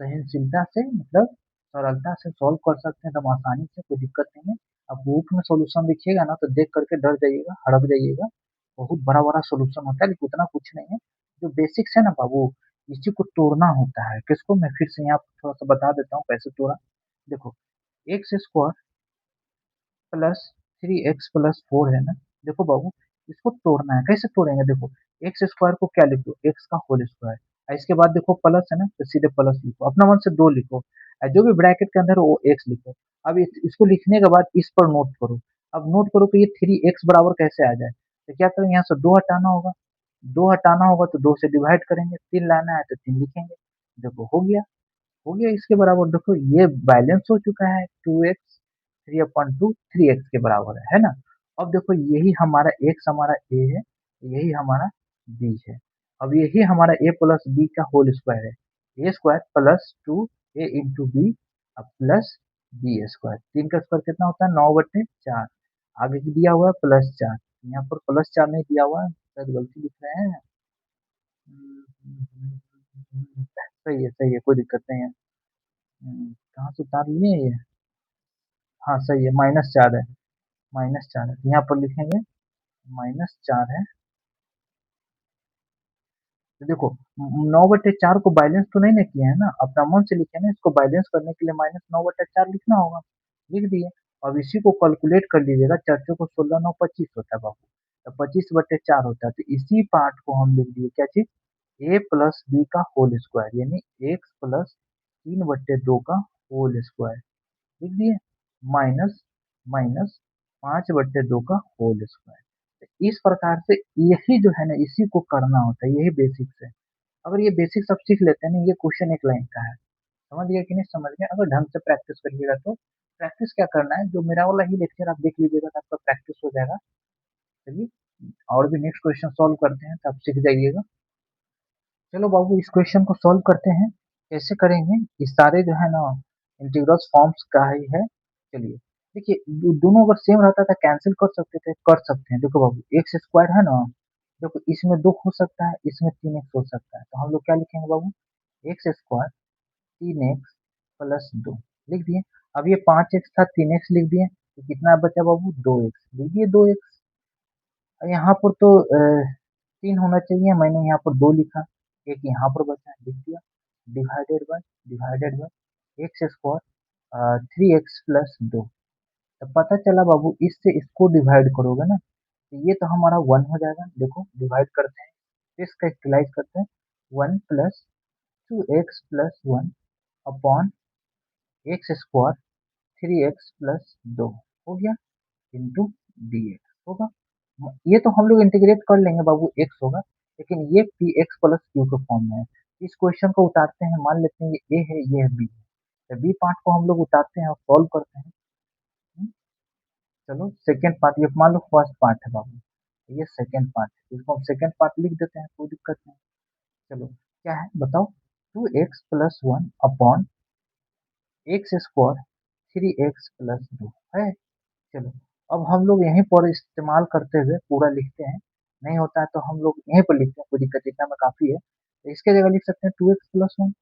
सहनशीलता से, मतलब सरलता से सॉल्व कर सकते हैं एकदम आसानी से, कोई दिक्कत नहीं है। अब बुक में सॉल्यूशन दिखिएगा ना तो देख करके डर जाइएगा, हड़क जाइएगा। बहुत बड़ा-बड़ा सॉल्यूशन होता है लेकिन उतना कुछ नहीं है। जो बेसिक्स है ना बाबू, इसी को तोड़ना होता है। किसको? मैं फिर से यहाँ थोड़ा-सा बता देता हूँ कैसे तोड़ा। देखो, x square plus 3x plus 4 है ना, देखो बाबू इसको तोड़ना है। कैसे तोड़ेंगे? देखो, एक्स स्क्वायर को क्या लिख दो? एक्स का होल स्क्वायर। इसके बाद देखो प्लस है ना, तो सीधे प्लस लिखो, अपना मन से 2 लिखो। जो भी ब्रैकेट के अंदर है वो एक्स लिखो। अब इसको लिखने के बाद इस पर नोट करो। अब नोट करो कि ये 3x बराबर कैसे आ जाए। तो क्या करेंगे, यहाँ से 2 हटाना होगा। 2 हटाना होगा तो 2 से डिवाइड करेंगे, 3 लाना है तो 3 लिखेंगे। देखो हो गया इसके बराबर। देखो ये बैलेंस हो चुका है, 2x 3/2 3x के बराबर है ना। अब देखो यही हमारा x हमारा a है, यही हमारा b है। अब यही हमारा a प्लस b का होल स्क्वायर है। a square plus 2a into B plus B square. 3 का स्क्वायर कितना होता है? 9/4। आगे की दिया हुआ है +4, यहाँ पर +4 नहीं दिया हुआ है, शायद गलती लिख रहे हैं। सही है, कोई दिक्कत नहीं है। कहाँ से उतार लिए ये? हाँ सही है, -4 है। -4 है, तो यहाँ पर लिखेंगे -4 है। तो देखो 9/4 को बैलेंस तो नहीं ना किए हैं ना, अपना मन से लिखे ना। इसको बैलेंस करने के लिए -9/4 लिखना होगा, लिख दिए। अब इसी को कैलकुलेट कर लीजिएगा, 4 को 16 9 25 होता है बाबू। तो 25/4 होता है, तो इसी पार्ट को हम लिख दिए क्या चीज? a प्लस बी का होल स्क्वायर, यानी x प्लस 3/2 का होल स्क्वायर लिख दिए, माइनस माइनस 5/2 का होल स्क्वायर। तो इस प्रकार से यही जो है ना, इसी को करना होता है, यही बेसिक्स है। अगर ये बेसिक्स आप सीख लेते हैं ना, ये क्वेश्चन एक लाइन का है। समझ गए कि नहीं समझ गए? अगर ढंग से प्रैक्टिस करिएगा तो। प्रैक्टिस क्या करना है, जो मेरा वाला ही लेक्चर आप देख लीजिएगा तो आपका प्रैक्टिस हो जाएगा। चलिए और भी नेक्स्ट क्वेश्चन सॉल्व करते हैं तो आप सीख जाइएगा। चलो बाबू इस क्वेश्चन को सॉल्व करते हैं। कैसे करेंगे? इस सारे जो है ना इंटीग्रल्स फॉर्म्स का ही है। चलिए देखिए, दोनों अगर सेम रहता था कैंसिल कर सकते थे, कर सकते हैं। देखो बाबू एक्स स्क्वायर है ना, देखो इसमें 2 हो सकता है, इसमें 3x हो सकता है, तो हम लोग क्या लिखेंगे बाबू? एक्स स्क्वायर 3x प्लस 2 लिख दिए। अब ये 5x था, 3x लिख दिए, तो कितना बचा बाबू? 2x लिख दिए, 2x। यहाँ पर तो 3 होना चाहिए, मैंने यहाँ पर 2 लिखा, एक यहाँ पर बचा लिख दिया। Divided by x square 3x plus 2। तो पता चला बाबू, इससे इसको डिवाइड करोगे ना तो ये तो हमारा 1 हो जाएगा। देखो डिवाइड करते हैं, इसका यूटिलाइज करते हैं। 1 plus 2x plus 1 upon x square 3x plus 2 हो गया, इंटू dx होगा। ये तो हम लोग इंटीग्रेट कर लेंगे बाबू, x होगा। लेकिन ये पी एक्स प्लस क्यू के फॉर्म में है। इस क्वेश्चन को उतारते हैं, मान लेते हैं ये a है, ये है b। तो b पार्ट को हम लोग उतारते हैं और सॉल्व करते हैं। हम्म, चलो सेकेंड पार्ट, ये मान लो फर्स्ट पार्ट है बाबू, ये सेकेंड पार्ट है, इसको हम सेकेंड पार्ट लिख देते हैं, कोई दिक्कत नहीं। चलो क्या है बताओ? 2x plus 1 upon x square 3x plus 2 है। चलो अब हम लोग यहीं पर इस्तेमाल करते हुए पूरा लिखते हैं। नहीं होता है तो हम लोग यहीं पर लिखते हैं, कोई दिक्कत इतना में काफी है। तो इसके जगह लिख सकते हैं 2x प्लस 1।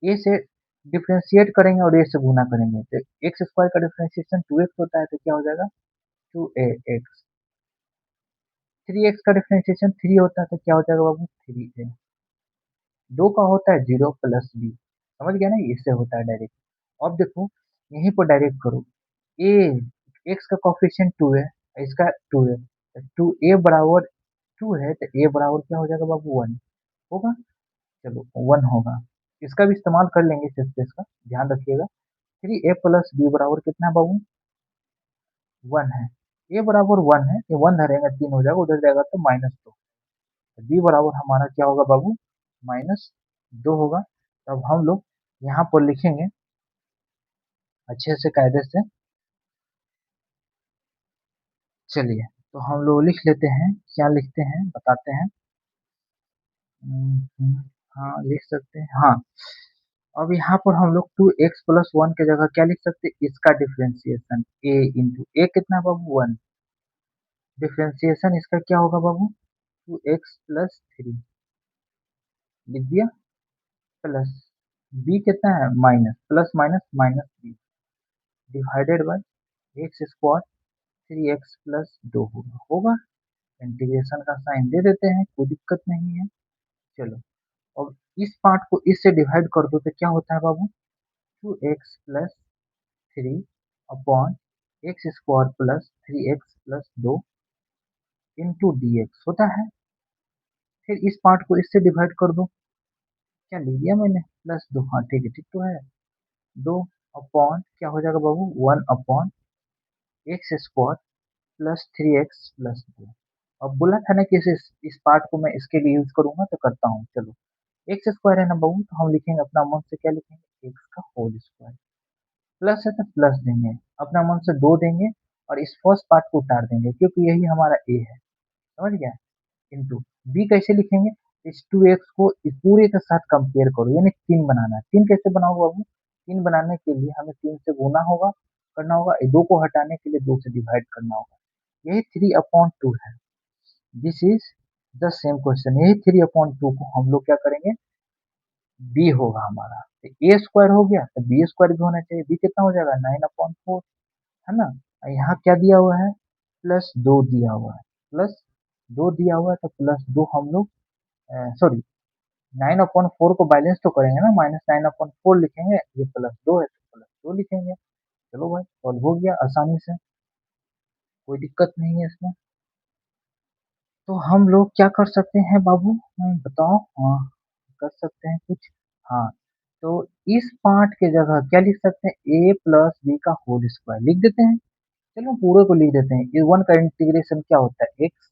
ए से डिफ्रेंशिएट करेंगे और ए से गुना करेंगे, तो एक्स स्क्वायर का डिफ्रेंशिएशन 2x होता है, तो क्या हो जाएगा? 2ax। 3x का डिफ्रेंशिएशन 3 होता है, तो क्या हो जाएगा बाबू? 3a। 2 का होता है 0 प्लस b। समझ गया ना, इससे होता है डायरेक्ट। अब देखो यहीं पर डायरेक्ट करो। ए एक्स का कोफिशिएंट 2 है, इसका 2 है, टू ए बराबर 2 है, तो ए बराबर क्या हो जाएगा बाबू? 1 होगा। चलो 1 होगा, इसका भी इस्तेमाल कर लेंगे इस स्पेस का, ध्यान रखिएगा। 3a प्लस बी बराबर कितना है बाबू? 1 है। ए बराबर 1 है, ये 1 धरेंगे 3 हो जाएगा, उधर जाएगा तो -2। बी बराबर हमारा क्या होगा बाबू? -2 होगा। तब हम लोग यहाँ पर लिखेंगे अच्छे से कायदे से। चलिए तो हम लोग लिख लेते हैं, क्या लिखते हैं बताते हैं। हाँ लिख सकते हैं, हाँ। अब यहाँ पर हम लोग 2x प्लस 1 की जगह क्या लिख सकते हैं? इसका डिफ्रेंसिएशन a इंटू ए कितना बाबू? 1। डिफ्रेंसिएशन इसका क्या होगा बाबू? 2x प्लस 3 लिख दिया, प्लस b कितना है? Minus, plus minus minus 3, divided by x square 3x+2 होगा। इंटीग्रेशन का साइन दे देते हैं, कोई दिक्कत नहीं है। चलो, अब इस पार्ट को इससे डिवाइड कर दो तो क्या होता है बाबू, 2x+3 upon x square plus 3x+2 into d x होता है। फिर इस पार्ट को इससे डिवाइड कर दो, क्या लिख दिया मैंने, +2, हाँ ठीक है, ठीक तो है। 2 अपॉन क्या हो जाएगा बाबू, 1 upon x square plus 3x+2। अब बोला था ना कि इस पार्ट को मैं इसके लिए यूज करूंगा तो करता हूँ। चलो, एक्स स्क्वायर है ना बाबू, तो हम लिखेंगे अपना मन से, क्या लिखेंगे, एक्स का होल स्क्वायर। प्लस है तो प्लस देंगे, अपना मन से 2 देंगे और इस फर्स्ट पार्ट को उतार देंगे क्योंकि यही हमारा ए है, समझ गया। इंटू बी कैसे लिखेंगे, इस 2x को इस पूरे के साथ कंपेयर करो, यानी 3 बनाना है। 3 कैसे बनाओगे बाबू, 3 बनाने के लिए हमें 3 से गुना होगा, करना होगा, 2 को हटाने के लिए 2 से डिवाइड करना होगा। यही 3/2 है। This is the same question, यही 3/2 को हम लोग क्या करेंगे, बी होगा हमारा। तो ए स्क्वायर हो गया तो बी स्क्वायर भी होना चाहिए, बी कितना हो जाएगा, 9/4, है ना। और यहाँ क्या दिया हुआ है, +2 दिया हुआ है, +2 दिया हुआ है तो +2 हम लोग, सॉरी, 9/4 को बैलेंस तो करेंगे ना, -9/4 लिखेंगे, ये +2 है तो +2 लिखेंगे। चलो भाई, सॉल्व हो गया आसानी से, कोई दिक्कत नहीं है इसमें। तो हम लोग क्या कर सकते हैं बाबू, बताओ, हाँ कर सकते हैं कुछ, हाँ। तो इस पार्ट के जगह क्या लिख सकते हैं, ए प्लस बी का होल स्क्वायर लिख देते हैं। चलो पूरे को लिख देते हैं, ये 1 का इंटीग्रेशन क्या होता है, एक्स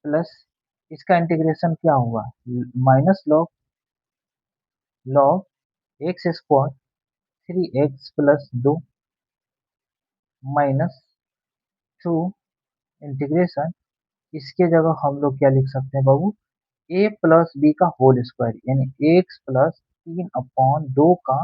प्लस इसका इंटीग्रेशन क्या हुआ, minus log x square 3x+2 -2 integration, इसके जगह हम लोग क्या लिख सकते हैं बाबू, ए प्लस बी का होल स्क्वायर, यानी x+3/2 का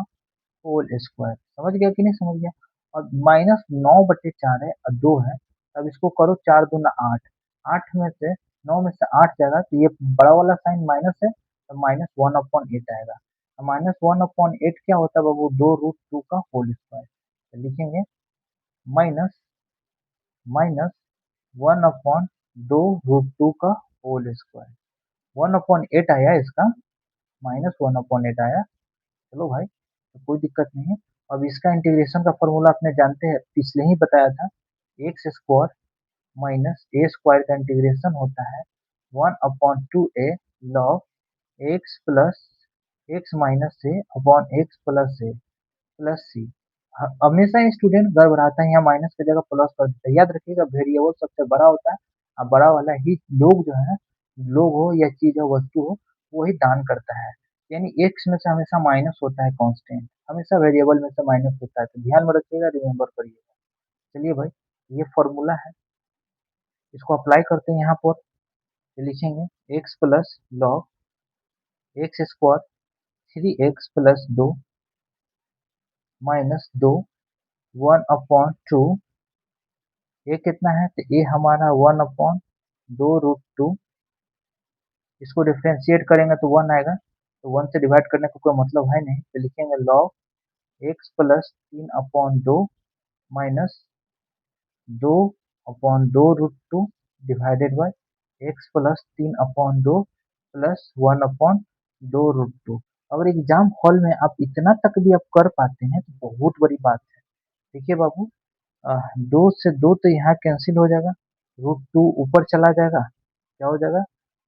होल स्क्वायर। समझ गया कि नहीं समझ गया। और -9/4 है और 2 है, अब इसको करो 4 दूना 8, 8 में से 9 में से 8 जाएगा तो ये बड़ा वाला साइन माइनस है तो -1/8 आएगा। -1/8 क्या होता है बाबू, 2√2 का होल स्क्वायर। तो लिखेंगे माइनस माइनस 1/2√2 का होल स्क्वायर। 1/8 आया इसका, -1/8 आया। चलो भाई, तो कोई दिक्कत नहीं है। अब इसका इंटीग्रेशन का फॉर्मूला अपने जानते हैं, पिछले ही बताया था, x square minus a square का इंटीग्रेशन होता है 1/2a log x plus x minus a upon x plus a plus c. हमेशा स्टूडेंट गड़बड़ाता है, यहाँ माइनस की जगह प्लस कर देता है। याद रखिएगा, वेरिएबल सबसे बड़ा होता है और बड़ा वाला ही लोग जो है, लोग हो या चीज हो, वस्तु हो, वही दान करता है। यानी एक्स में से हमेशा माइनस होता है, कांस्टेंट हमेशा वेरिएबल में से माइनस होता है, तो ध्यान में रखिएगा, रिमेम्बर करिएगा। चलिए भाई, ये फॉर्मूला है, इसको अप्लाई करते हैं यहाँ पर। ये लिखेंगे x plus log x square 3x+2 -2 1/2, ये कितना है, तो ये हमारा 1/2√2, इसको डिफरेंशिएट करेंगे तो 1 आएगा, तो 1 से डिवाइड करने का कोई मतलब है नहीं, तो लिखेंगे log x+3/2 -2/2√2 divided by x+3/2 +1/2√2। अगर एग्जाम हॉल में आप इतना तक भी आप कर पाते हैं तो बहुत बड़ी बात है। देखिए बाबू, 2 से 2 तो यहाँ कैंसिल हो जाएगा, √2 ऊपर चला जाएगा, क्या हो जाएगा,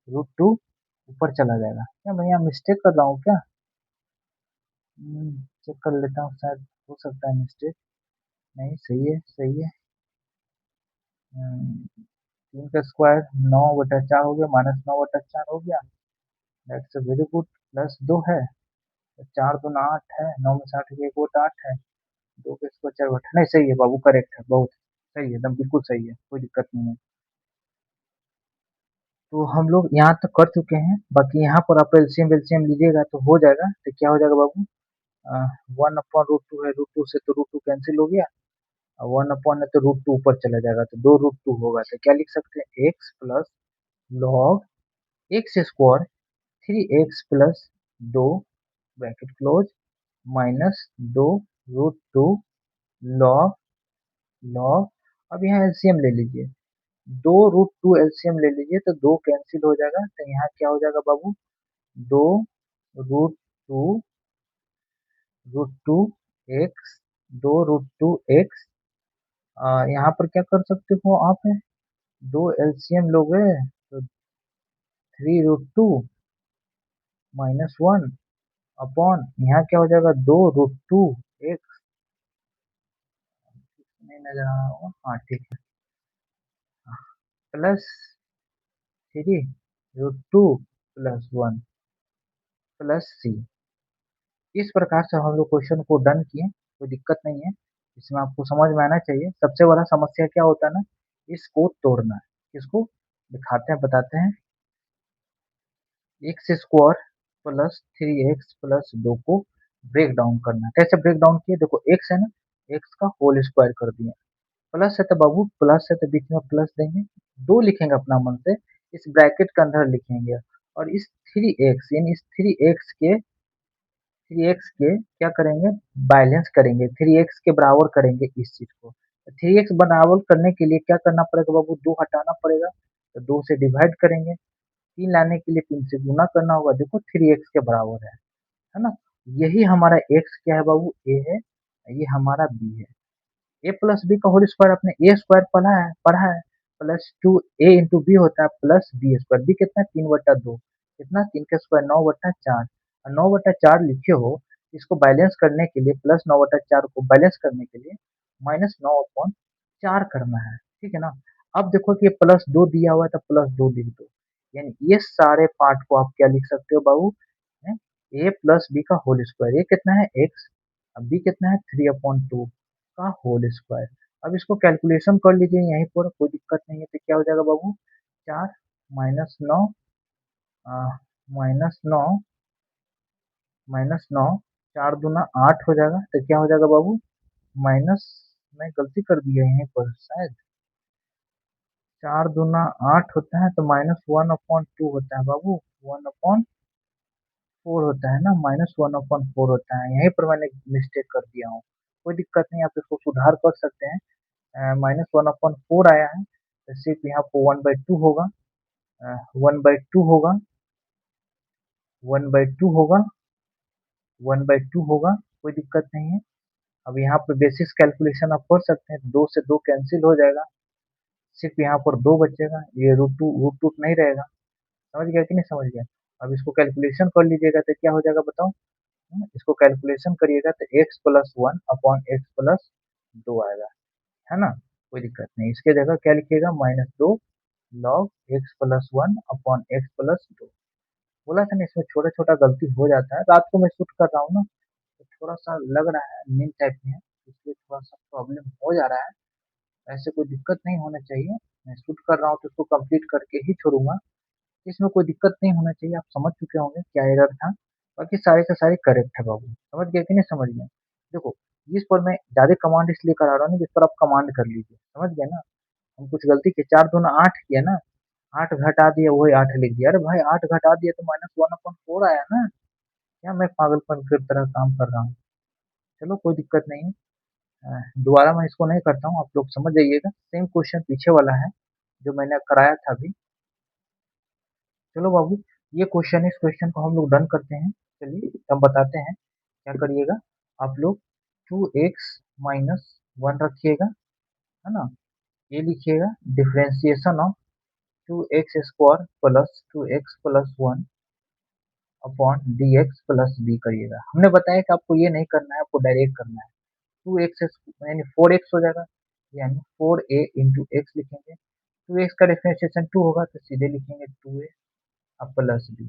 √2 ऊपर चला जाएगा। क्या मैं यहाँ मिस्टेक कर रहा हूँ क्या, चेक कर लेता हूँ, शायद हो सकता है मिस्टेक। नहीं, सही है सही है। 3 का स्क्वायर 9/4 हो गया, -9/4 हो गया, दैट्स वेरी गुड। +2 है, 4 दूना 8 है, 9 में से 8 गया, 1 बटा 8 है, 2 का स्क्वायर 4/8, नहीं सही है बाबू, करेक्ट है, बहुत सही है, एकदम बिल्कुल सही है, कोई दिक्कत नहीं है। तो हम लोग यहाँ तक कर चुके हैं, बाकी यहाँ पर आप एलसीएम वेलसीएम लीजिएगा तो हो जाएगा, तो क्या हो जाएगा बाबू, 1/√2 है, √2 से तो √2 कैंसिल हो गया, 1 है तो √2 ऊपर चला जाएगा तो 2√2 होगा, तो क्या लिख सकते हैं, x plus log x square 3x+2 bracket close -2√2 log log, अब यहाँ एलसीएम ले लीजिए, 2√2 एलसीएम ले लीजिए तो 2 कैंसिल हो जाएगा, तो यहाँ क्या हो जाएगा बाबू, 2√2 √2 एक्स, 2√2 एक्स, यहाँ पर क्या कर सकते हो आप, दो एलसीएम लोगे तो 3√2 - 1 अपॉन यहाँ क्या हो जाएगा, 2√2 एक्स, नहीं नजर आ रहा होगा, हाँ ठीक है, प्लस 3√2 + 1 प्लस सी। इस प्रकार से हम लोग क्वेश्चन को डन किए, कोई दिक्कत नहीं है, इसमें आपको समझ में आना चाहिए। सबसे बड़ा समस्या क्या होता है ना, इसको तोड़ना है। इसको दिखाते हैं, बताते हैं। x² + 3x + 2 को ब्रेक डाउन करना है। कैसे ब्रेक डाउन किए, देखो x है ना, x का होल स्क्वायर कर दिए, प्लस है तो बाबू प्लस है तो बीच में प्लस देंगे, 2 लिखेंगे अपना मन से, इस ब्रैकेट के अंदर लिखेंगे, और इस 3x यानी इस 3x के क्या करेंगे, बैलेंस करेंगे, 3x के बराबर करेंगे इस चीज को। 3x बराबर करने के लिए क्या करना पड़ेगा बाबू, 2 हटाना पड़ेगा, तो 2 से डिवाइड करेंगे, 3 लाने के लिए 3 से गुना करना होगा, देखो 3x के बराबर है ना। यही हमारा x क्या है बाबू, a है, ये हमारा b है। ए प्लस बी का होल स्क्वायर अपने ए स्क्वायर पढ़ा है, +2a × b होता है प्लस बी स्क्वायर, बी कितना, 3/2, कितना, 3 का स्क्वायर 9/4, और 9/4 लिखे हो, इसको बैलेंस करने के लिए, प्लस 9/4 को बैलेंस करने के लिए -9/4 करना है, ठीक है ना। अब देखो कि ये +2 दिया हुआ है तो +2 लिख दो, यानी ये सारे पार्ट को आप क्या लिख सकते हो बाबू, ए प्लस बी का होल स्क्वायर, ये कितना है x, अब बी कितना है 3/2 का होल स्क्वायर। अब इसको कैलकुलेशन कर लीजिए यहीं पर, कोई दिक्कत नहीं है, तो क्या हो जाएगा बाबू, 4 -9 -9 -9, 4 दूना 8 हो जाएगा, तो क्या हो जाएगा बाबू, माइनस, मैं गलती कर दिया यहीं पर शायद, 4 दूना 8 होता है तो -1/2 होता है बाबू, 1/4 होता है ना, -1/4 होता है, यहीं पर मैंने मिस्टेक कर दिया हूँ, कोई दिक्कत नहीं, आप इसको सुधार कर सकते हैं। -1/4 आया है, तो सिर्फ यहाँ पर 1/2 होगा, 1/2 होगा, 1/2 होगा, 1/2 होगा, कोई दिक्कत नहीं है। अब यहाँ पे बेसिस कैलकुलेशन आप कर सकते हैं, 2 से 2 कैंसिल हो जाएगा, सिर्फ यहाँ पर 2 बचेगा, ये रूट टू नहीं रहेगा, समझ गया कि नहीं समझ गया। अब इसको कैलकुलेशन कर लीजिएगा तो क्या हो जाएगा बताओ, इसको कैलकुलेशन करिएगा तो x + 1/x + 2 आएगा, है ना, कोई दिक्कत नहीं। इसके जगह क्या लिखिएगा, -2 log x + 1/x + 2। बोला था ना, इसमें छोटा छोटा गलती हो जाता है, रात को मैं शूट कर रहा हूँ ना, तो थोड़ा सा लग रहा है नींद टाइप में है, इसलिए थोड़ा सा प्रॉब्लम हो जा रहा है। ऐसे कोई दिक्कत नहीं होना चाहिए, मैं शूट कर रहा हूँ तो उसको कंप्लीट करके ही छोड़ूंगा, इसमें कोई दिक्कत नहीं होना चाहिए। आप समझ चुके होंगे क्या एरर था, बाकी सारे के सारे करेक्ट है बाबू, समझ गए कि नहीं समझ गए। देखो, इस पर मैं ज्यादा कमांड इसलिए करा रहा हूँ जिस पर आप कमांड कर लीजिए, समझ गए ना। हम कुछ गलती किए, 4 दूना 8 किया ना, 8 घटा दिया वही 8 लिख दिया, अरे भाई 8 घटा दिया तो -1/4 आया ना, क्या मैं पागलपन की तरह काम कर रहा हूँ। चलो कोई दिक्कत नहीं है, दोबारा मैं इसको नहीं करता हूँ, आप लोग समझ जाइएगा, सेम क्वेश्चन पीछे वाला है जो मैंने कराया था अभी। चलो बाबू, ये क्वेश्चन, इस क्वेश्चन को हम लोग डन करते हैं। चलिए हम बताते हैं, क्या करिएगा आप लोग, 2x - 1 रखिएगा, है ना, ये लिखिएगा differentiation of 2x² + 2x + 1 upon dx + b करिएगा। हमने बताया कि आपको ये नहीं करना है, आपको डायरेक्ट करना है, 2x यानी 4x हो जाएगा, यानी 4a × x लिखेंगे, 2x का डिफरेंशिएशन 2 होगा तो सीधे लिखेंगे 2a अब प्लस b।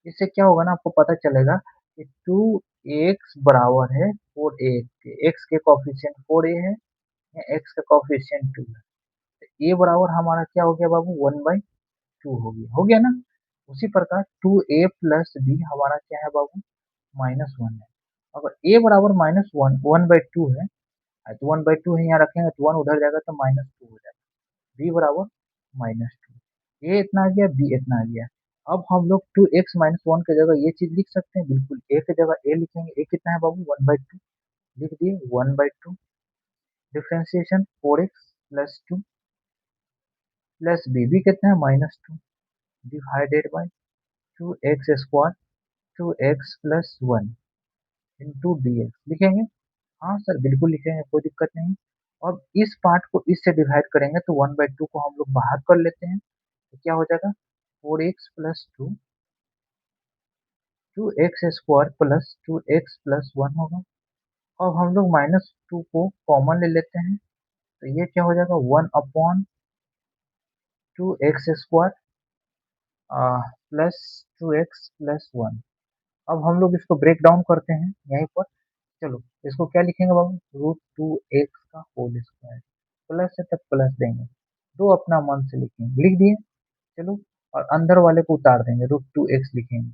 इससे क्या होगा ना, आपको पता चलेगा कि 2x बराबर है 4a के, x के कॉफिशिएंट 4a है या x का कॉफिशिएंट 2 है, तो a बराबर हमारा क्या हो गया बाबू, 1/2 हो गया ना। उसी प्रकार 2a + b हमारा क्या है बाबू, -1 है। अगर a बराबर -1 1/2 है, तो 1/2 है यहाँ रखेंगे तो 1 उधर जाएगा तो -2 हो जाएगा, b बराबर -2, a इतना आ गया, b इतना आ गया। अब हम लोग 2x - 1 की जगह ये चीज लिख सकते हैं, बिल्कुल a की जगह a लिखेंगे, a कितना है बाबू, 1/2, लिख दिए 1/2, differentiation 4x plus 2 plus B कितना है -2 divided by 2x square 2x plus 1 into dx लिखेंगे। हाँ सर बिल्कुल लिखेंगे, कोई दिक्कत नहीं। अब इस पार्ट को इससे डिवाइड करेंगे तो 1/2 को हम लोग बाहर कर लेते हैं, तो क्या हो जाएगा 4x plus 2 2x square plus 2x plus 1 होगा। अब हम लोग -2 को कॉमन ले लेते हैं, तो ये क्या हो जाएगा 1 upon 2x square plus 2x plus 1। अब हम लोग इसको ब्रेक डाउन करते हैं यहीं पर। चलो इसको क्या लिखेंगे बाबू, √2x का होल स्क्वायर, प्लस है तब प्लस देंगे, दो अपना मन से लिखेंगे, लिख दिए। चलो और अंदर वाले को उतार देंगे, √2x लिखेंगे।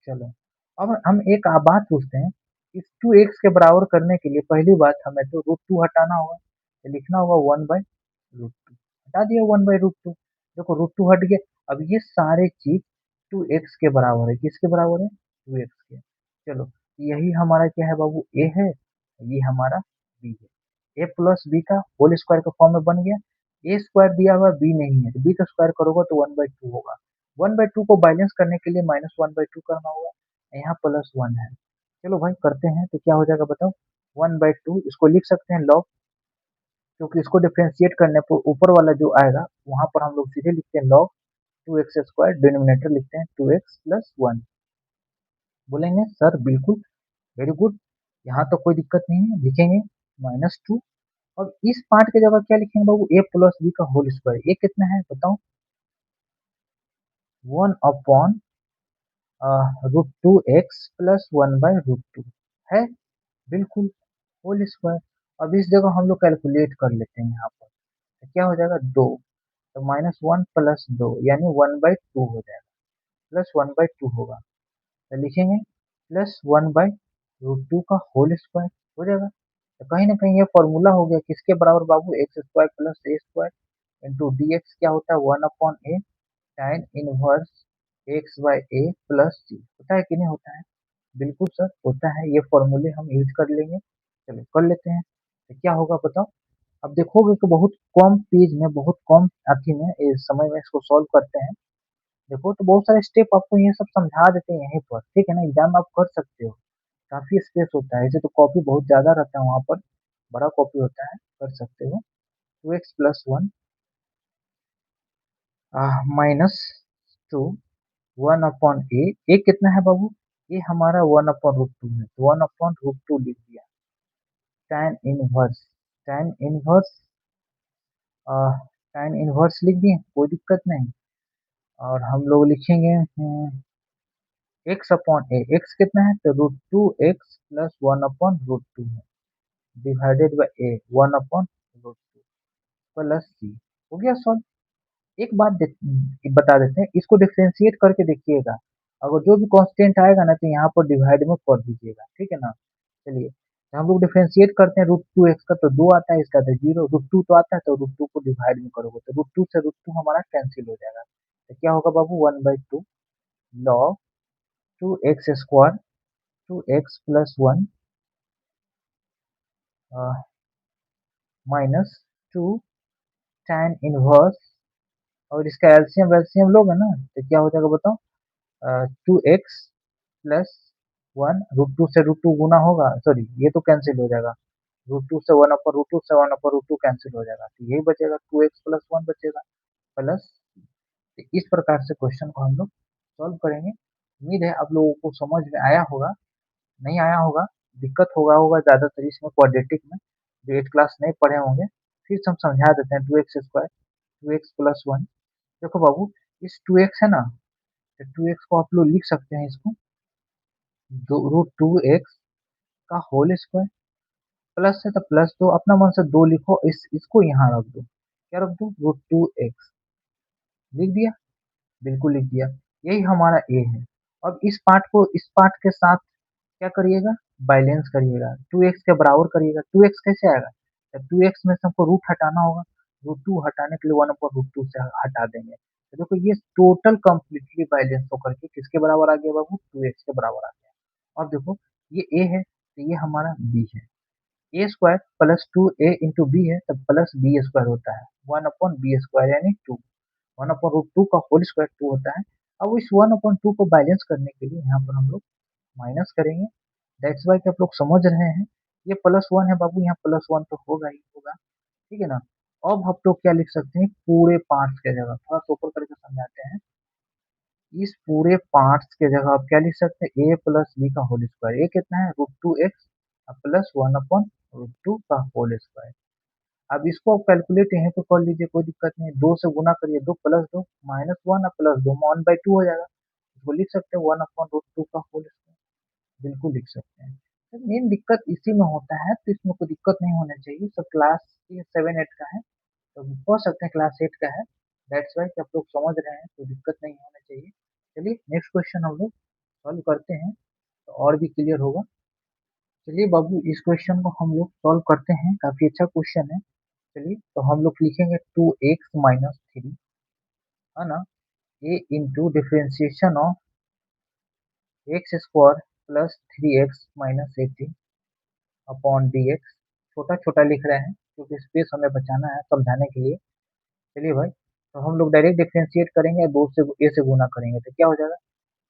चलो अब हम एक बात पूछते हैं, इस 2x के बराबर करने के लिए पहली बात हमें तो √2 हटाना होगा, तो लिखना होगा 1/√2। हटा दिया 1/√2। देखो √2 हट गया। अब ये सारे चीज 2x के बराबर है, किसके बराबर है 2x के। चलो यही हमारा क्या है बाबू, a है, ये हमारा b है। a प्लस बी का होल स्क्वायर का फॉर्म में बन गया। a स्क्वायर दिया हुआ b नहीं है, तो b का स्क्वायर करोगे तो 1/2 होगा। 1/2 को बैलेंस करने के लिए -1/2 करना होगा, यहाँ प्लस 1 है। चलो भाई करते हैं, तो क्या हो जाएगा बताओ 1/2 इसको लिख सकते हैं लॉग, क्योंकि इसको डिफरेंशिएट करने पर ऊपर वाला जो आएगा वहां पर हम लोग सीधे लिखते हैं log 2x स्क्वायर, डिनोमिनेटर लिखते हैं 2x प्लस 1। बोलेंगे सर बिल्कुल, वेरी गुड, यहाँ तो कोई दिक्कत नहीं है, लिखेंगे -2। और इस पार्ट की जगह क्या लिखेंगे बाबू, a प्लस बी का होल स्क्वायर, ये कितना है बताओ 1 अपॉन √2x प्लस 1/√2 है, बिल्कुल होल स्क्वायर। अब इस जगह हम लोग कैलकुलेट कर लेते हैं यहाँ पर, तो क्या हो जाएगा 2, तो -1 प्लस 2 यानी 1/2 हो जाएगा, प्लस 1/2 होगा, तो लिखेंगे प्लस 1/√2 का होल स्क्वायर हो जाएगा। तो कहीं ना कहीं ये फॉर्मूला हो गया किसके बराबर बाबू, एक्स स्क्वायर प्लस ए स्क्वायर इंटू डी एक्स क्या होता है 1/a टाइन इनवर्स एक्स बाय ए प्लस सी, होता है कि नहीं होता है, बिल्कुल सर होता है, ये फॉर्मूले हम यूज कर लेंगे। चलो कर लेते हैं, तो क्या होगा बताओ। अब देखोगे कि बहुत कम पेज में, बहुत कम अथी में, इस समय में इसको सॉल्व करते हैं। देखो तो बहुत सारे स्टेप आपको ये सब समझा देते हैं यहीं पर, ठीक है ना, एग्जाम आप कर सकते हो। काफी स्पेस होता है, ऐसे तो कॉपी बहुत ज्यादा रहता है वहाँ पर, बड़ा कॉपी होता है, कर सकते हो। 2x प्लस 1 -2 1/a, कितना है बाबू, ये हमारा 1/√2 है, तो 1/√2 लिख दिया। tan inverse, tan inverse tan inverse लिख दिए, कोई दिक्कत नहीं। और हम लोग लिखेंगे x/a, x कितना है तो √2x प्लस 1/√2 है, divided by a 1/√2 plus c, हो गया सॉल्व। एक बात बता देते हैं, इसको डिफरेंशिएट करके देखिएगा, अगर जो भी कांस्टेंट आएगा ना तो यहाँ पर डिवाइड में कर दीजिएगा, ठीक है ना। चलिए तो हम लोग डिफरेंशिएट करते हैं, √2x का तो 2 आता है, इसका तो 0, √2 तो आता है, तो √2 को डिवाइड में करोगे तो √2 से √2 हमारा कैंसिल हो जाएगा, तो क्या होगा बाबू 1/2 log 2x square 2x plus 1 -2 tan inverse, और इसका एलसीएम वैल्सियम लोगे ना तो क्या हो जाएगा बताओ 2x प्लस 1, √2 से √2 गुना होगा, सॉरी ये तो कैंसिल हो जाएगा, √2 से 1/√2 से 1/√2 कैंसिल हो जाएगा, तो यही बचेगा 2x प्लस 1 बचेगा प्लस। तो इस प्रकार से क्वेश्चन को हम लोग सॉल्व करेंगे। उम्मीद है आप लोगों को समझ में आया होगा, नहीं आया होगा, दिक्कत होगा ज़्यादातर इसमें क्वाड्रेटिक में, जो 8 क्लास नहीं पढ़े होंगे, फिर से हम समझा देते हैं 2x स्क्वायर 2x प्लस 1। देखो बाबू इस 2x है ना, तो 2x को आप लोग लिख सकते हैं इसको √2x का होल स्क्वायर, प्लस है तो प्लस दो, अपना मन से दो लिखो, इसको यहाँ रख दो, क्या रख दो √2x, लिख दिया, बिल्कुल लिख दिया, यही हमारा ए है। अब इस पार्ट को इस पार्ट के साथ क्या करिएगा, बैलेंस करिएगा, 2x के बराबर करिएगा। 2x कैसे आएगा, तो 2x में से हमको रूट हटाना होगा, √2 हटाने के लिए 1/√2 से हटा देंगे, तो देखो ये टोटल कंप्लीटली बैलेंस होकर के किसके बराबर आ गया बाबू 2x के बराबर आ गया। अब देखो ये a है तो ये हमारा b है, a square plus 2a into b है तब प्लस बी स्क्वायर होता है, 1/b² यानी 2, 1/√2 का होल स्क्वायर 2 होता है। अब इस 1/2 को बैलेंस करने के लिए यहाँ पर हम लोग माइनस करेंगे, दैट्स वाई कि आप लोग समझ रहे हैं, ये +1 है बाबू, यहाँ +1 तो होगा ही होगा, ठीक है ना। अब हम लोग क्या लिख सकते हैं पूरे पार्ट्स के जगह, थोड़ा सा ऊपर करके समझाते हैं। इस पूरे पार्ट्स के जगह आप क्या लिख सकते हैं, ए प्लस बी का होल स्क्वायर, ए कितना है √2x प्लस 1/√2 का होल स्क्वायर। अब इसको आप कैलकुलेट यहीं पे कर लीजिए, कोई दिक्कत नहीं है, 2 से गुना करिए, 2 प्लस 2 -1 प्लस 2 1/2 हो जाएगा, इसको लिख सकते हैं 1/√2 का होल स्क्वायर, बिल्कुल लिख सकते हैं। तो मेन दिक्कत इसी में होता है, तो इसमें कोई दिक्कत नहीं होना चाहिए, सब क्लास 7-8 का है, तो हो सकते हैं क्लास 8 का है, दैट्स वाई कि आप लोग समझ रहे हैं, कोई दिक्कत नहीं होना चाहिए। चलिए नेक्स्ट क्वेश्चन हम लोग सॉल्व करते हैं, तो और भी क्लियर होगा। चलिए बाबू इस क्वेश्चन को हम लोग सॉल्व करते हैं, काफी अच्छा क्वेश्चन है। चलिए तो हम लोग लिखेंगे 2x - 3 है ना, a into differentiation of x² plus 3x - 18 upon dx। छोटा छोटा लिख रहे हैं क्योंकि स्पेस हमें बचाना है समझाने के लिए। चलिए भाई, तो हम लोग डायरेक्ट डिफ्रेंशिएट करेंगे, दो से ए से गुना करेंगे तो क्या हो जाएगा,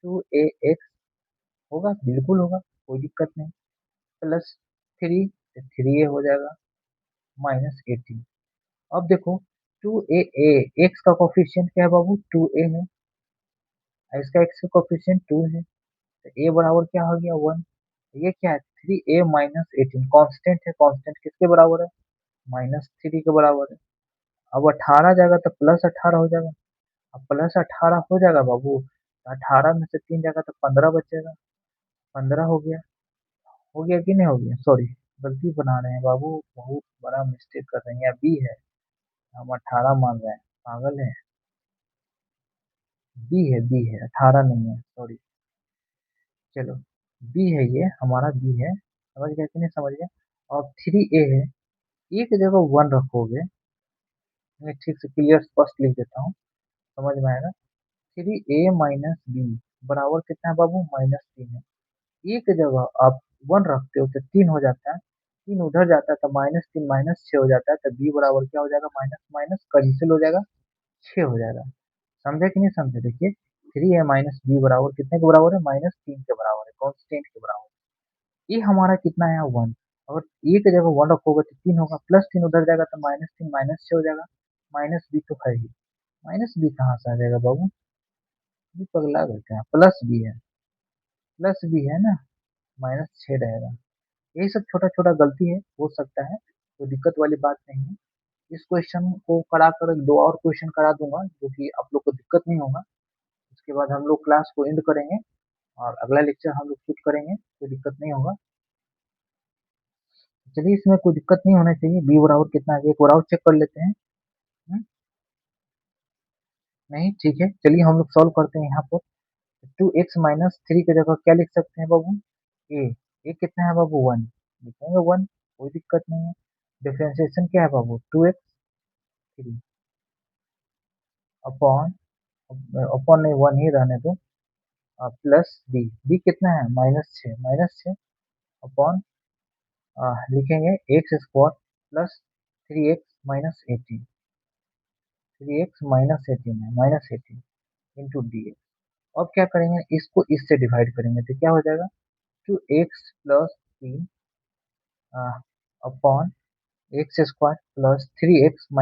2ax होगा, बिल्कुल होगा, कोई दिक्कत नहीं, प्लस 3 तो 3a हो जाएगा, -18। अब देखो 2a एक्स का कोफिशिएंट क्या है बाबू, 2a है, और इसका एक्स का कोफिशिएंट 2 है, तो a बराबर क्या हो गया 1। ये क्या है 3a - 18, कांस्टेंट है, कांस्टेंट किसके बराबर है, -3 के बराबर है। अब 18 जाएगा तो +18 हो जाएगा, अब +18 हो जाएगा बाबू, 18 में से 3 जाएगा तो 15 बचेगा, 15 हो गया कि नहीं हो गया, सॉरी गलती बना रहे हैं बाबू, बहुत बड़ा मिस्टेक कर रहे हैं, बी है, हम 18 मान रहे हैं, पागल है, बी है 18 नहीं है, सॉरी। चलो बी है, ये हमारा बी है, समझ गया कि नहीं समझ गया। और 3a है, ए की जगह 1 रखोगे, मैं ठीक से क्लियर स्पष्ट लिख देता हूँ, समझ में आएगा। 3a - b बराबर कितना है बाबू, -3 है, ए की जगह आप 1 रखते हो तो 3 हो जाता है, 3 उधर जाता है तो -3 -6 हो जाता है, तो बी बराबर क्या हो जाएगा, माइनस माइनस कैंसिल हो जाएगा, 6 हो जाएगा। समझे कि नहीं समझे, देखिए 3a - b बराबर कितने के बराबर है, -3 के बराबर है, कांस्टेंट के बराबर। ये हमारा कितना है 1, अगर ए की जगह 1 रखोगे तो 3 होगा, प्लस 3 उधर जाएगा तो -3 -6 हो जाएगा, माइनस बी तो है ही, माइनस बी कहाँ से आ जाएगा बाबू, ये पगला गए क्या, प्लस बी है, प्लस बी है ना, -6 रहेगा। यही सब छोटा छोटा गलती है, हो सकता है, कोई दिक्कत वाली बात नहीं है। इस क्वेश्चन को करा कर दो और क्वेश्चन करा दूंगा जो कि आप लोग को दिक्कत नहीं होगा, उसके बाद हम लोग क्लास को एंड करेंगे और अगला लेक्चर हम लोग शूट करेंगे, कोई दिक्कत नहीं होगा। चलिए इसमें कोई दिक्कत नहीं होना चाहिए, बी बराबर कितना है एक बार और चेक कर लेते हैं। हम्म, नहीं ठीक है, चलिए हम लोग सॉल्व करते हैं यहाँ पर। 2x - 3 की जगह क्या लिख सकते हैं बाबू, ए, ए कितना है बाबू 1, लिखेंगे 1, कोई दिक्कत नहीं है। डिफरेंशिएशन क्या है बाबू, 2x 3 अपॉन, अपॉन नहीं 1 ही रहने दो, प्लस बी, बी कितना है -6 अपॉन, लिखेंगे x² प्लस 3x - 18, 3x - 18 है, -18 इंटू डी। अब क्या करेंगे, इसको इससे डिवाइड करेंगे तो क्या हो जाएगा, 2x + 3 upon x² plus 3x -